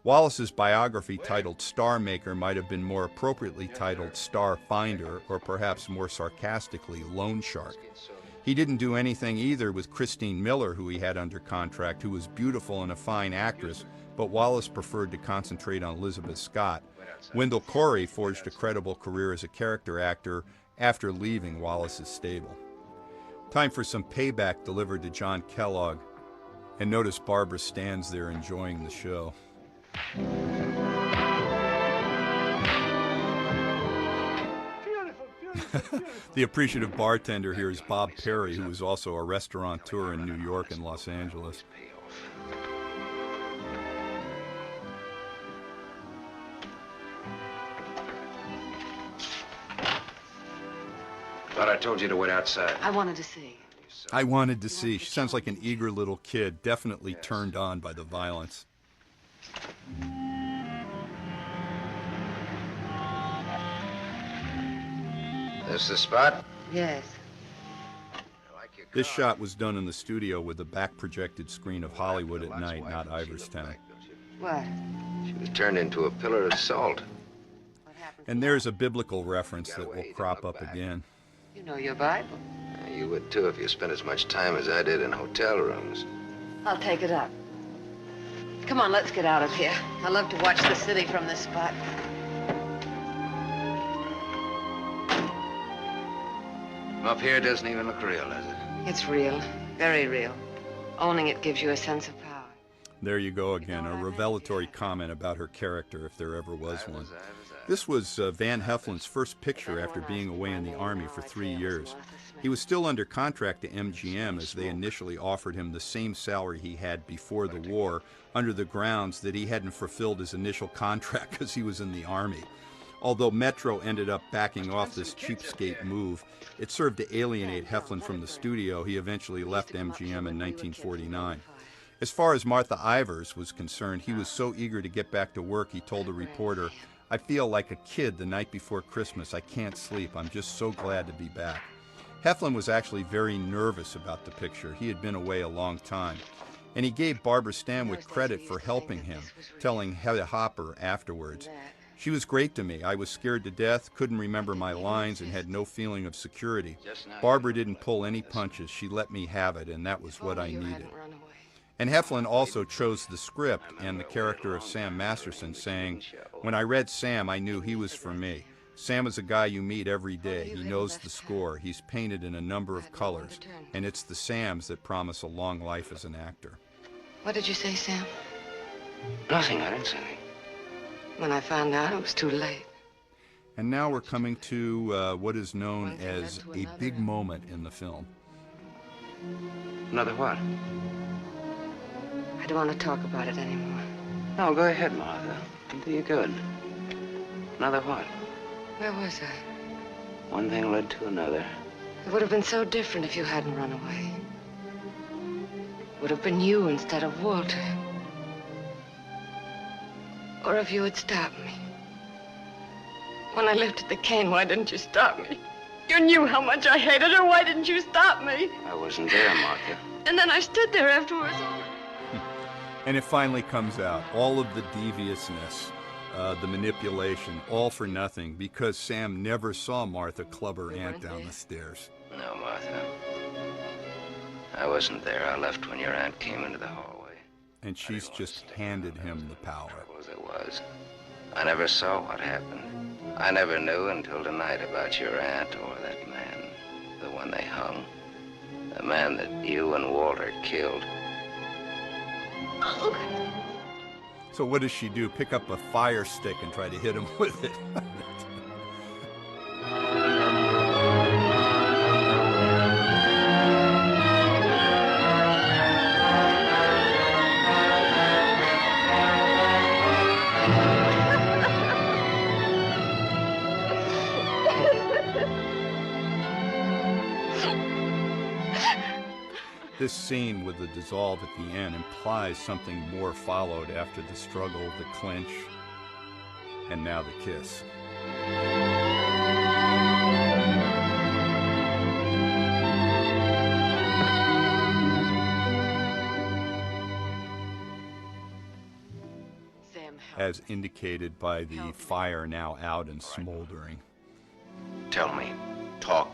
Wallace's biography titled Star Maker might have been more appropriately titled Star Finder, or perhaps more sarcastically, Loan Shark. He didn't do anything either with Christine Miller, who he had under contract, who was beautiful and a fine actress, but Wallace preferred to concentrate on Elizabeth Scott. Wendell Corey forged a credible career as a character actor after leaving Wallace's stable. Time for some payback delivered to John Kellogg. And notice Barbara stands there enjoying the show. The appreciative bartender here is Bob Perry, who was also a restaurateur in New York and Los Angeles. Thought I told you to wait outside. I wanted to see. I wanted to see. She sounds like an eager little kid, definitely turned on by the violence. This the spot? Yes. This shot was done in the studio with a back-projected screen of Hollywood at night, not Iverstown. What? She was turned into a pillar of salt. And there's a biblical reference that will crop up again. You know your Bible. You would too if you spent as much time as I did in hotel rooms. I'll take it up. Come on, let's get out of here. I love to watch the city from this spot. Up here doesn't even look real, does it? It's real. Very real. Owning it gives you a sense of power. There you go again, a revelatory comment about her character, if there ever was one. This was Van Heflin's first picture after being away in the Army for 3 years. He was still under contract to MGM as they initially offered him the same salary he had before the war, under the grounds that he hadn't fulfilled his initial contract because he was in the Army. Although Metro ended up backing off this cheapskate move, it served to alienate Heflin from the studio. He eventually left MGM in 1949. As far as Martha Ivers was concerned, he was so eager to get back to work, he told a reporter, "I feel like a kid the night before Christmas. I can't sleep. I'm just so glad to be back." Heflin was actually very nervous about the picture. He had been away a long time. And he gave Barbara Stanwyck credit for helping him, telling Hedda Hopper afterwards, "She was great to me. I was scared to death, couldn't remember my lines, and had no feeling of security. Barbara didn't pull any punches. She let me have it, and that was what I needed." And Heflin also chose the script and the character of Sam Masterson, saying, "When I read Sam, I knew he was for me. Sam is a guy you meet every day. He knows the score. He's painted in a number of colors, and it's the Sams that promise a long life as an actor." What did you say, Sam? Nothing. I didn't say anything. When I found out, it was too late. And now we're coming to what is known as a big moment in the film. Another what? I don't want to talk about it anymore. No, go ahead, Martha. It'll do you good. Another what? Where was I? One thing led to another. It would have been so different if you hadn't run away. It would have been you instead of Walter. Or if you had stopped me. When I lived at the cane, why didn't you stop me? You knew how much I hated her. Why didn't you stop me? I wasn't there, Martha. And then I stood there afterwards. And it finally comes out. All of the deviousness, the manipulation, all for nothing, because Sam never saw Martha club her aunt down the stairs. No, Martha. I wasn't there. I left when your aunt came into the hallway. And she's just handed him the power. As it was. I never saw what happened. I never knew until tonight about your aunt or that man. The one they hung. The man that you and Walter killed. So what does she do? Pick up a fire stick and try to hit him with it. This scene with the dissolve at the end implies something more followed after the struggle, the clinch, and now the kiss. As indicated by the fire now out and smoldering. Tell me. Talk.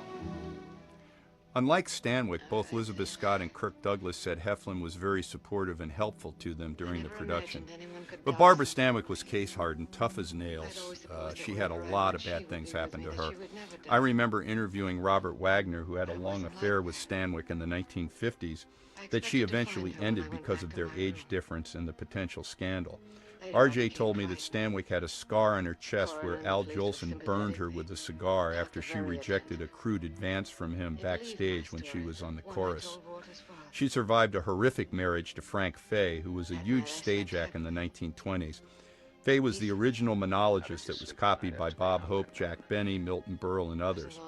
Unlike Stanwyck, both Elizabeth Scott and Kirk Douglas said Heflin was very supportive and helpful to them during the production. But Barbara Stanwyck was case-hardened, tough as nails. She had a lot of bad things happen to her. I remember interviewing Robert Wagner, who had a long affair with Stanwyck in the 1950s, that she eventually ended because of their age difference and the potential scandal. RJ told me that Stanwyck had a scar on her chest where Al Jolson burned her with a cigar after she rejected a crude advance from him backstage when she was on the chorus. She survived a horrific marriage to Frank Fay, who was a huge stage act in the 1920s. Fay was the original monologist that was copied by Bob Hope, Jack Benny, Milton Berle, and others.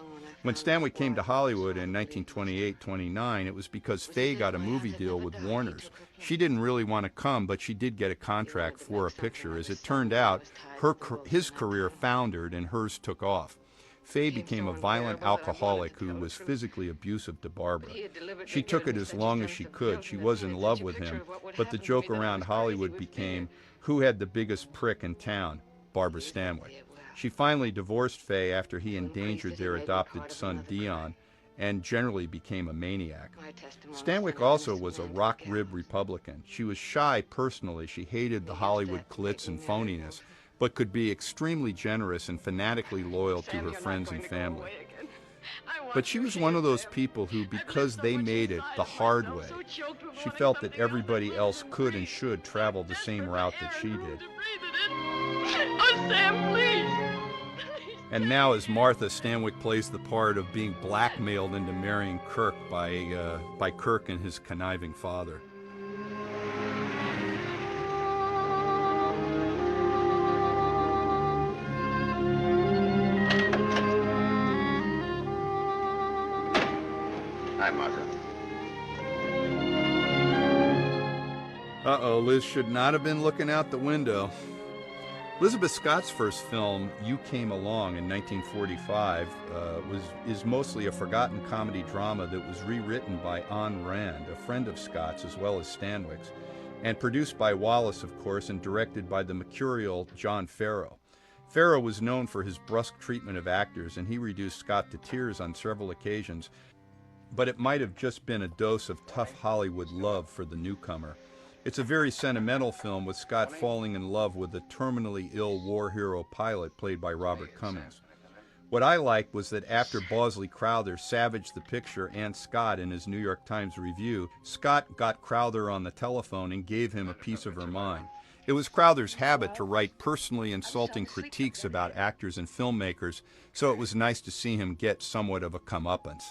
When Stanwyck came to Hollywood in 1928-29, it was because Fay got a movie deal with Warner's. She didn't really want to come, but she did get a contract for a picture. As it turned out, his career foundered and hers took off. Fay became a violent alcoholic who was physically abusive to Barbara. She took it as long as she could. She was in love with him, but the joke around Hollywood became, who had the biggest prick in town? Barbara Stanwyck. She finally divorced Fay after he endangered their adopted son Dion and generally became a maniac. Stanwyck also was a rock-rib Republican. She was shy personally. She hated the Hollywood glitz and phoniness, but could be extremely generous and fanatically loyal to her friends and family. But she was one of those people who, because they made it the hard way, she felt that everybody else could and should travel the same route that she did. Oh, Sam, please! And now, as Martha, Stanwyck plays the part of being blackmailed into marrying Kirk by Kirk and his conniving father. Hi, Martha. Uh-oh, Liz should not have been looking out the window. Elizabeth Scott's first film, You Came Along, in 1945, is mostly a forgotten comedy drama that was rewritten by Ayn Rand, a friend of Scott's as well as Stanwyck's, and produced by Wallace, of course, and directed by the mercurial John Farrow. Farrow was known for his brusque treatment of actors, and he reduced Scott to tears on several occasions, but it might have just been a dose of tough Hollywood love for the newcomer. It's a very sentimental film with Scott falling in love with the terminally ill war hero pilot played by Robert Cummings. What I liked was that after Bosley Crowther savaged the picture and Scott in his New York Times review, Scott got Crowther on the telephone and gave him a piece of her mind. It was Crowther's habit to write personally insulting critiques about actors and filmmakers, so it was nice to see him get somewhat of a comeuppance.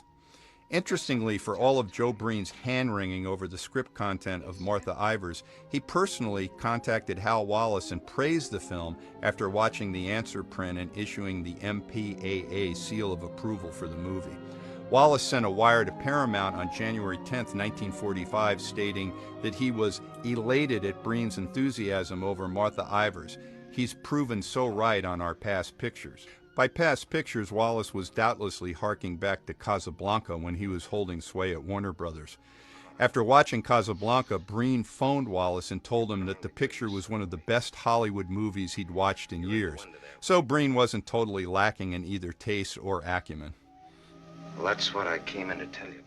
Interestingly, for all of Joe Breen's hand-wringing over the script content of Martha Ivers, he personally contacted Hal Wallace and praised the film after watching the answer print and issuing the MPAA seal of approval for the movie. Wallace sent a wire to Paramount on January 10, 1945, stating that he was elated at Breen's enthusiasm over Martha Ivers. He's proven so right on our past pictures. By past pictures, Wallace was doubtlessly harking back to Casablanca when he was holding sway at Warner Brothers. After watching Casablanca, Breen phoned Wallace and told him that the picture was one of the best Hollywood movies he'd watched in years. So Breen wasn't totally lacking in either taste or acumen. Well, that's what I came in to tell you about.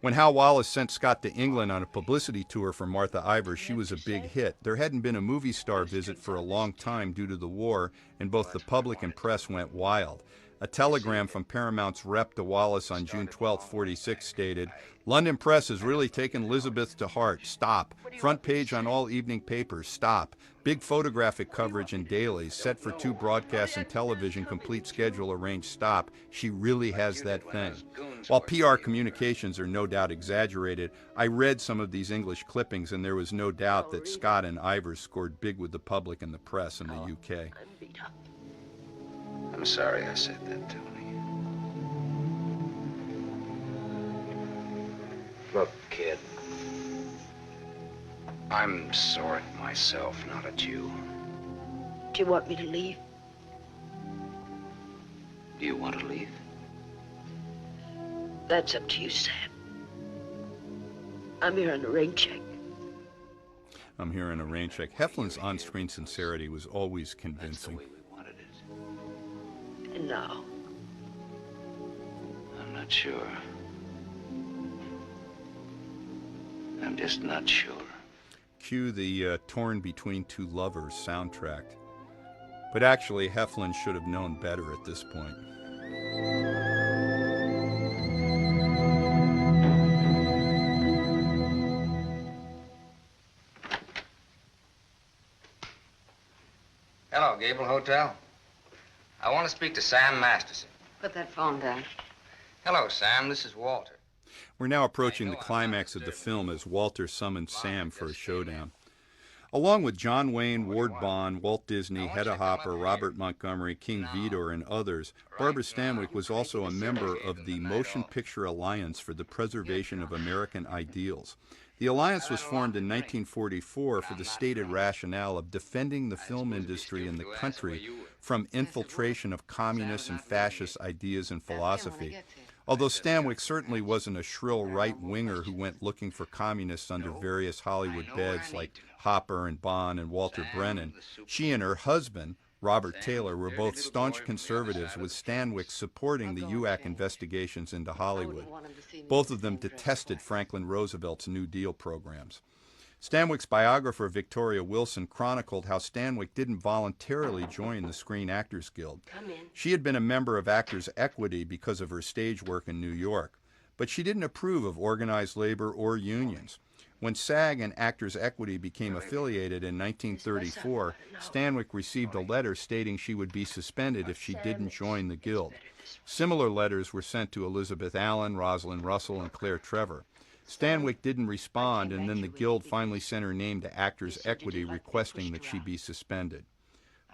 When Hal Wallace sent Scott to England on a publicity tour for Martha Ivers, she was a big hit. There hadn't been a movie star visit for a long time due to the war, and both the public and press went wild. A telegram from Paramount's rep to Wallace on June 12, 46 stated, "London press has really taken Elizabeth to heart. Stop. Front page on all evening papers. Stop. Big photographic coverage in dailies. Set for 2 broadcasts and television. Complete schedule arranged. Stop. She really has that thing." While PR communications are no doubt exaggerated, I read some of these English clippings, and there was no doubt that Scott and Ivers scored big with the public and the press in the UK. I'm sorry I said that, Tony. Look, kid. I'm sore at myself, not at you. Do you want me to leave? Do you want to leave? That's up to you, Sam. I'm here on a rain check. I'm here in a rain check. Heflin's on-screen sincerity was always convincing. That's the way we wanted it. And now? I'm not sure. I'm just not sure. Cue the Torn Between Two Lovers soundtrack. But actually, Heflin should have known better at this point. Hello, Gable Hotel. I want to speak to Sam Masterson. Put that phone down. Hello, Sam. This is Walter. We're now approaching the climax of the film as Walter summons Sam for a showdown. Along with John Wayne, Ward Bond, Walt Disney, Hedda Hopper, Robert Montgomery, King Vidor, and others, Barbara Stanwyck was also a member of the Motion Picture Alliance for the Preservation of American Ideals. The alliance was formed in 1944 for the stated rationale of defending the film industry in the country from infiltration of communist and fascist ideas and philosophy. Although Stanwyck certainly wasn't a shrill right-winger who went looking for communists under various Hollywood beds like Hopper and Bond and Walter Brennan, she and her husband, Robert Taylor, were both staunch conservatives, with Stanwyck supporting the UAC investigations into Hollywood. Both of them detested Franklin Roosevelt's New Deal programs. Stanwyck's biographer, Victoria Wilson, chronicled how Stanwyck didn't voluntarily join the Screen Actors Guild. She had been a member of Actors' Equity because of her stage work in New York, but she didn't approve of organized labor or unions. When SAG and Actors' Equity became affiliated in 1934, Stanwyck received a letter stating she would be suspended if she didn't join the Guild. Similar letters were sent to Elizabeth Allen, Rosalind Russell, and Claire Trevor. Stanwyck didn't respond, and then the Guild finally sent her name to Actors' Equity requesting that she be suspended.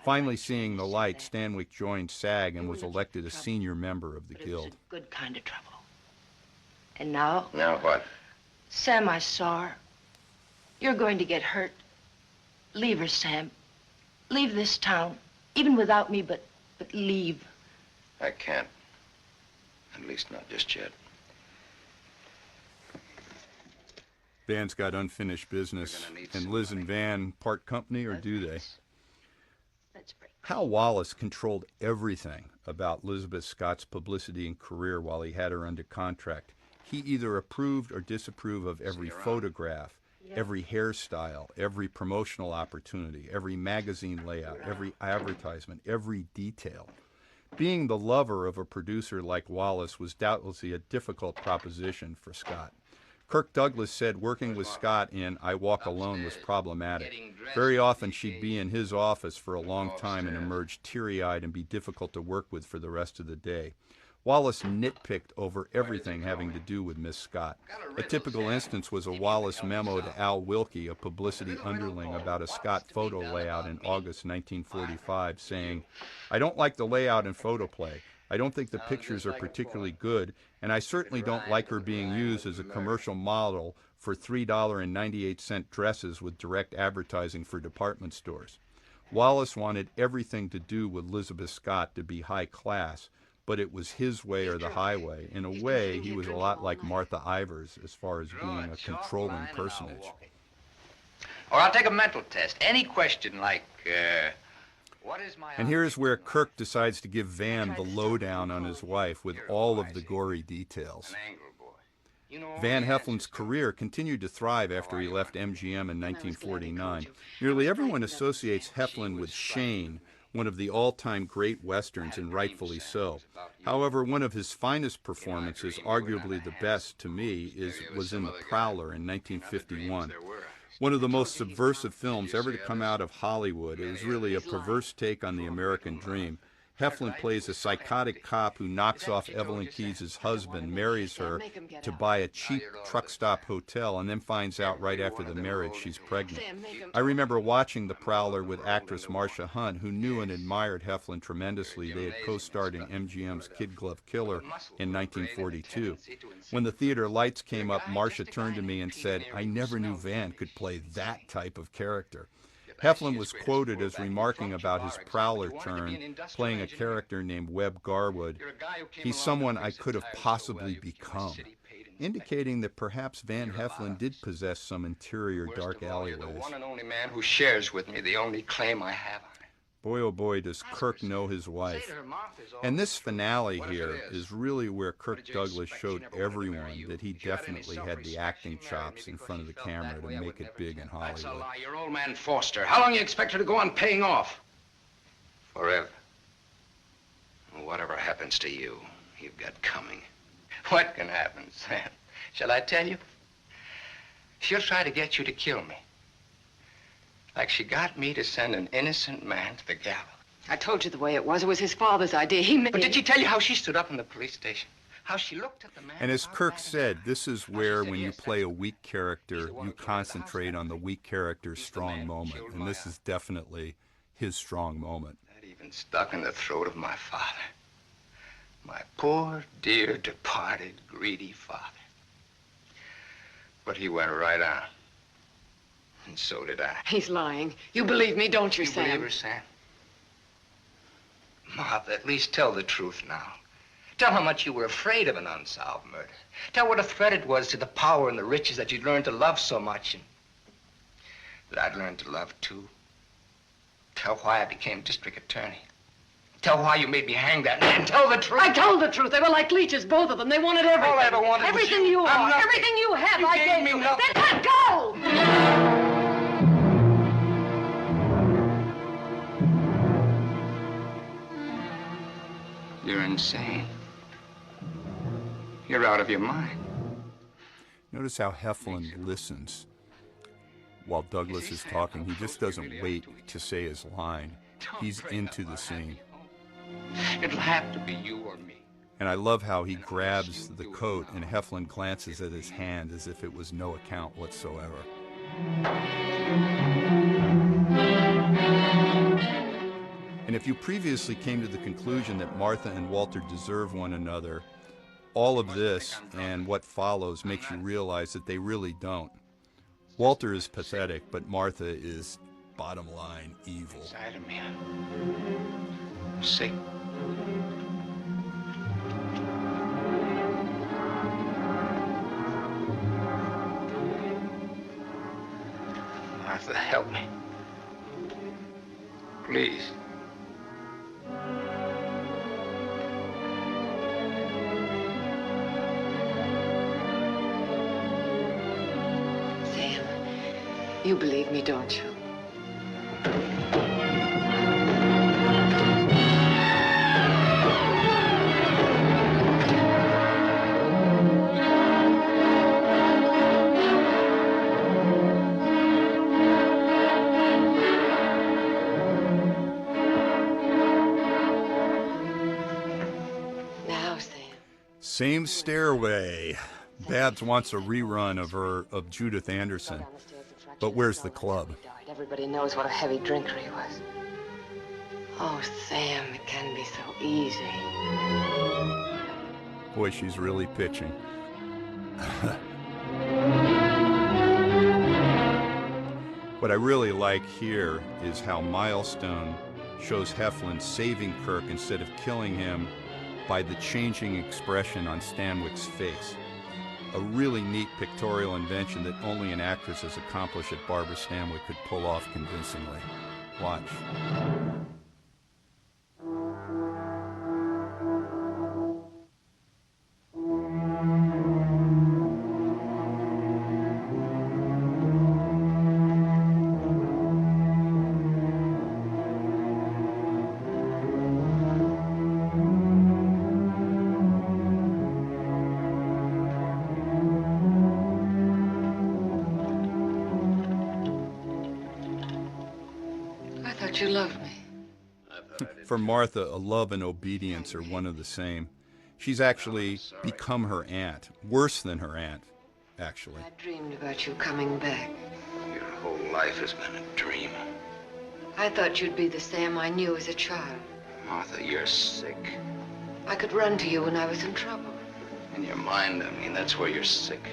Finally seeing the light, Stanwyck joined SAG and was elected a senior member of the Guild. It's a good kind of trouble. And now? Now what? Sam, I saw her. You're going to get hurt. Leave her, Sam. Leave this town. Even without me, but leave. I can't. At least not just yet. Van's got unfinished business, and Liz and Van part company, or do they? Hal Wallace controlled everything about Elizabeth Scott's publicity and career while he had her under contract. He either approved or disapproved of every photograph, every hairstyle, every promotional opportunity, every magazine layout, every advertisement, every detail. Being the lover of a producer like Wallace was doubtlessly a difficult proposition for Scott. Kirk Douglas said working with Scott in I Walk Alone was problematic. Very often she'd be in his office for a long time and emerge teary-eyed and be difficult to work with for the rest of the day. Wallace nitpicked over everything having to do with Miss Scott. A typical instance was a Wallace memo to Al Wilkie, a publicity underling, about a Scott photo layout in August 1945, saying, "I don't like the layout and photoplay. I don't think the pictures are particularly good, and I certainly don't like her being used as a commercial model for $3.98 dresses with direct advertising for department stores." Wallace wanted everything to do with Elizabeth Scott to be high class, but it was his way or the highway. In a way, he was a lot like Martha Ivers as far as being a controlling personage. Or I'll take a mental test. Any question like, what is my... And here's where Kirk decides to give Van the lowdown on his wife with all of the gory details. Van Heflin's career continued to thrive after he left MGM in 1949. Nearly everyone associates Heflin with Shane, one of the all-time great westerns, and rightfully so. However, one of his finest performances, arguably the best to me, was in The Prowler in 1951. One of the most subversive films ever to come out of Hollywood. It was really a perverse take on the American dream. Heflin plays a psychotic cop who knocks off Evelyn Keyes' husband, marries her to buy a cheap truck stop hotel, and then finds out right after the marriage she's pregnant. I remember watching The Prowler with actress Marcia Hunt, who knew and admired Heflin tremendously. They had co-starred in MGM's Kid Glove Killer in 1942. When the theater lights came up, Marcia turned to me and said, "I never knew Van could play that type of character." Heflin was quoted as remarking about his Prowler turn, playing a character named Webb Garwood. "He's someone I could have possibly become," indicating that perhaps Van Heflin did possess some interior dark alleyways. You're the one and only man who shares with me the only claim I have on it. Boy, oh boy, does Kirk know his wife. And this finale here is really where Kirk Douglas showed everyone that he definitely had the acting chops in front of the camera to make it big in Hollywood. That's a lie. Your old man Foster. How long do you expect her to go on paying off? Forever. Whatever happens to you, you've got coming. What can happen, Sam? Shall I tell you? She'll try to get you to kill me. Like she got me to send an innocent man to the gallows. I told you the way it was. It was his father's idea. He made... But did she tell you how she stood up in the police station? How she looked at the man... And as Kirk said, this is where, when you play a weak character, you concentrate on the weak character's strong moment. And this is definitely his strong moment. That even stuck in the throat of my father. My poor, dear, departed, greedy father. But he went right on. And so did I. He's lying. You believe me, don't you, Sam? You believe her, Sam? Martha, at least tell the truth now. Tell how much you were afraid of an unsolved murder. Tell what a threat it was to the power and the riches that you'd learned to love so much and that I'd learned to love too. Tell why I became district attorney. Tell why you made me hang that man. Tell the truth. I told the truth. They were like leeches, both of them. They wanted everything. All I ever wanted was everything you are, everything you have, I gave me you. nothing. Then let go! You're insane. You're out of your mind. Notice how Heflin listens while Douglas is talking. He just doesn't wait to say his line. He's into the scene. It'll have to be you or me. And I love how he grabs the coat and Heflin glances at his hand as if it was no account whatsoever. And if you previously came to the conclusion that Martha and Walter deserve one another, all of this and what follows makes you realize that they really don't. Walter is pathetic, but Martha is, bottom line, evil. Inside of me, I'm sick. Martha, help me. Please. Sam, you believe me, don't you? Same stairway. Babs wants a rerun of Judith Anderson. But where's the club? Everybody knows what a heavy drinker he was. Oh, Sam, it can be so easy. Boy, she's really pitching. What I really like here is how Milestone shows Heflin saving Kirk instead of killing him by the changing expression on Stanwyck's face. A really neat pictorial invention that only an actress as accomplished as Barbara Stanwyck could pull off convincingly. Watch. You loved me. I thought I did. For Martha, a love and obedience are one of the same. She's actually become her aunt, worse than her aunt, actually. I dreamed about you coming back. Your whole life has been a dream. I thought you'd be the Sam I knew as a child. Martha, you're sick. I could run to you when I was in trouble. In your mind, I mean, that's where you're sick.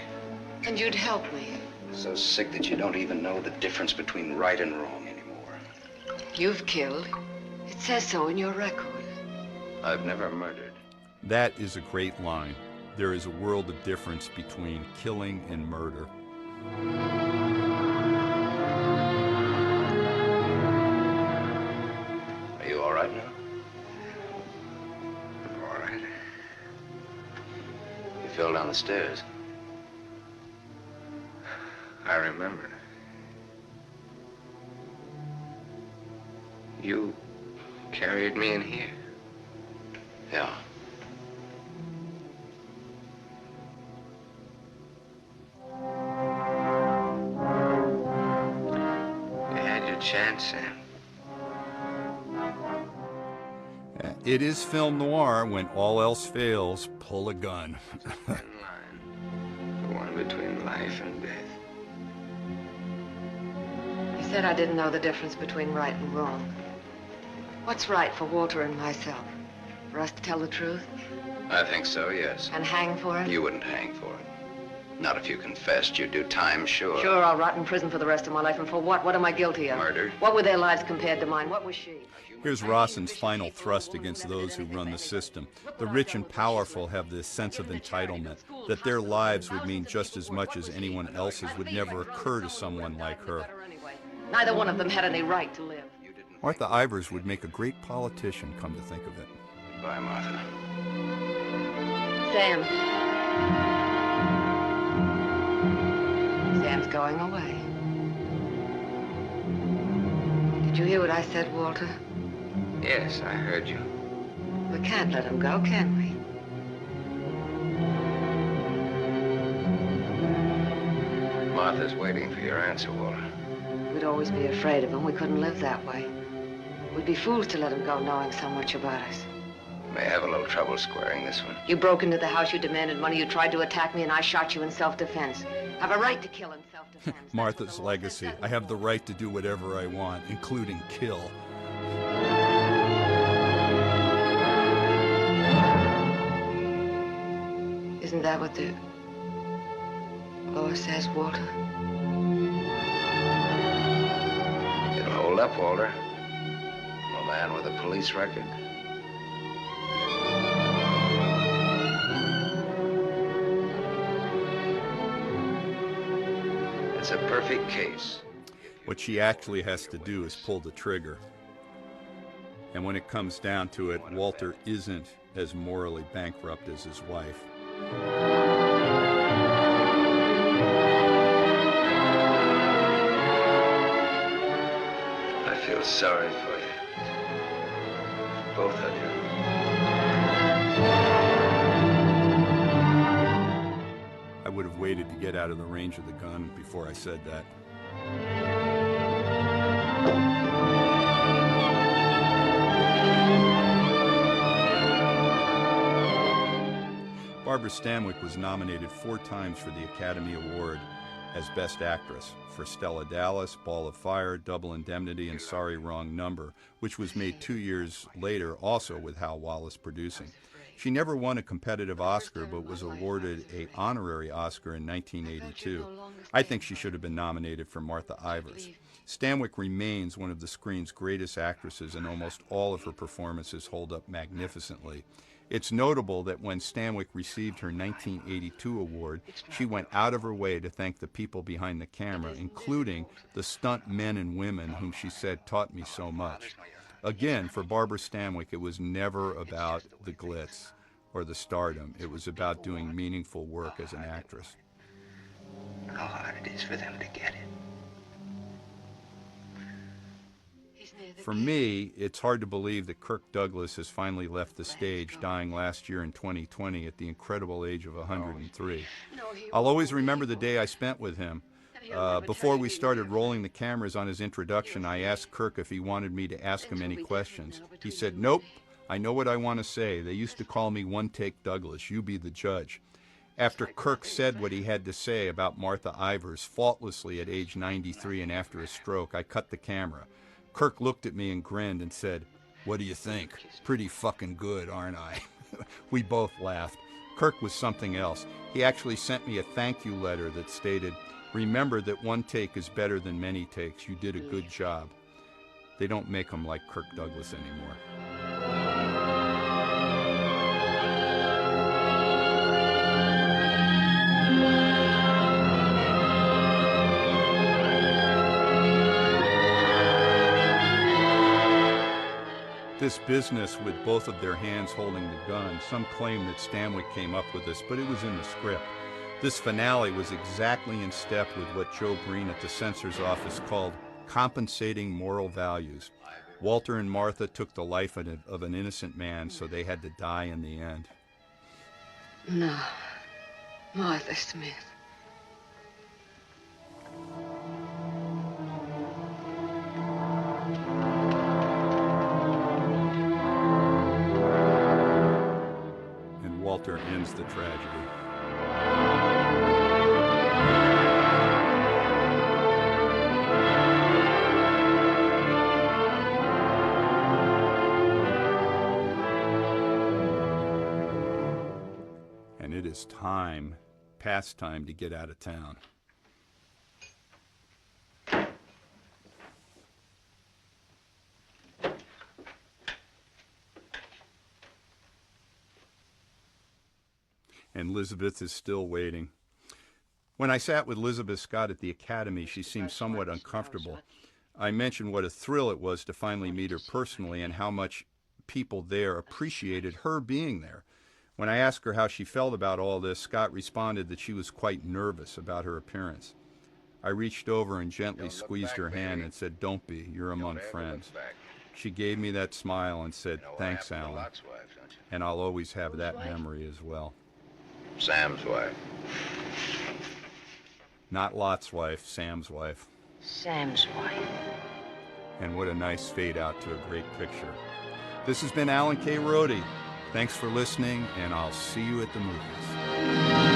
And you'd help me. So sick that you don't even know the difference between right and wrong anymore. You've killed. It says so in your record. I've never murdered. That is a great line. There is a world of difference between killing and murder. Are you all right now? All right. You fell down the stairs. I remember. You carried me in here. Yeah. You had your chance, Sam. It is film noir. When all else fails, pull a gun. The one between life and death. You said I didn't know the difference between right and wrong. What's right for Walter and myself? For us to tell the truth? I think so, yes. And hang for it? You wouldn't hang for it. Not if you confessed. You'd do time, sure. Sure, I'll rot in prison for the rest of my life. And for what? What am I guilty of? Murder. What were their lives compared to mine? What was she? Here's Rawson's final thrust against those who run the system. The rich and powerful have this sense of entitlement, that their lives would mean just as much as anyone else's would never occur to someone like her. Neither one of them had any right to live. Martha Ivers would make a great politician, come to think of it. Bye, Martha. Sam. Sam's going away. Did you hear what I said, Walter? Yes, I heard you. We can't let him go, can we? Martha's waiting for your answer, Walter. We'd always be afraid of him. We couldn't live that way. We'd be fools to let him go knowing so much about us. May have a little trouble squaring this one. You broke into the house, you demanded money, you tried to attack me, and I shot you in self-defense. I have a right to kill in self-defense. Martha's legacy. I have the right to do whatever I want, including kill. Isn't that what the law says, Walter? It'll hold up, Walter. I'm a man with a police record. It's a perfect case. What she actually has to do is pull the trigger. And when it comes down to it, Walter isn't as morally bankrupt as his wife. I feel sorry for you. Both of you. I would have waited to get out of the range of the gun before I said that. Barbara Stanwyck was nominated 4 times for the Academy Award as Best Actress for Stella Dallas, Ball of Fire, Double Indemnity, and Sorry Wrong Number, which was made 2 years later, also with Hal Wallis producing. She never won a competitive Oscar, but was awarded an honorary Oscar in 1982. I think she should have been nominated for Martha Ivers. Stanwyck remains one of the screen's greatest actresses, and almost all of her performances hold up magnificently. It's notable that when Stanwyck received her 1982 award, she went out of her way to thank the people behind the camera, including the stunt men and women whom she said taught me so much. Again, for Barbara Stanwyck, it was never about the glitz or the stardom. It was about doing meaningful work as an actress. How hard it is for them to get it. For me, it's hard to believe that Kirk Douglas has finally left the stage, dying last year in 2020 at the incredible age of 103. I'll always remember the day I spent with him. Before we started rolling the cameras on his introduction, I asked Kirk if he wanted me to ask him any questions. He said, "Nope, I know what I want to say. They used to call me One Take Douglas. You be the judge." After Kirk said what he had to say about Martha Ivers faultlessly at age 93 and after a stroke, I cut the camera. Kirk looked at me and grinned and said, "What do you think? Pretty fucking good, aren't I?" We both laughed. Kirk was something else. He actually sent me a thank you letter that stated, "Remember that one take is better than many takes. You did a good job." They don't make them like Kirk Douglas anymore. This business with both of their hands holding the gun, some claim that Stanwyck came up with this, but it was in the script. This finale was exactly in step with what Joe Green at the censor's office called compensating moral values. Walter and Martha took the life of an innocent man, so they had to die in the end. No. Martha Smith. Walter ends the tragedy. And it is time, past time, to get out of town. And Elizabeth is still waiting. When I sat with Elizabeth Scott at the Academy, she seemed somewhat uncomfortable. I mentioned what a thrill it was to finally meet her personally and how much people there appreciated her being there. When I asked her how she felt about all this, Scott responded that she was quite nervous about her appearance. I reached over and gently squeezed her hand and said, "Don't be, you're among friends." She gave me that smile and said, "Thanks, Alan." And I'll always have that memory as well. Sam's wife. Not Lot's wife, Sam's wife. Sam's wife. And what a nice fade out to a great picture. This has been Alan K. Rohde. Thanks for listening, and I'll see you at the movies.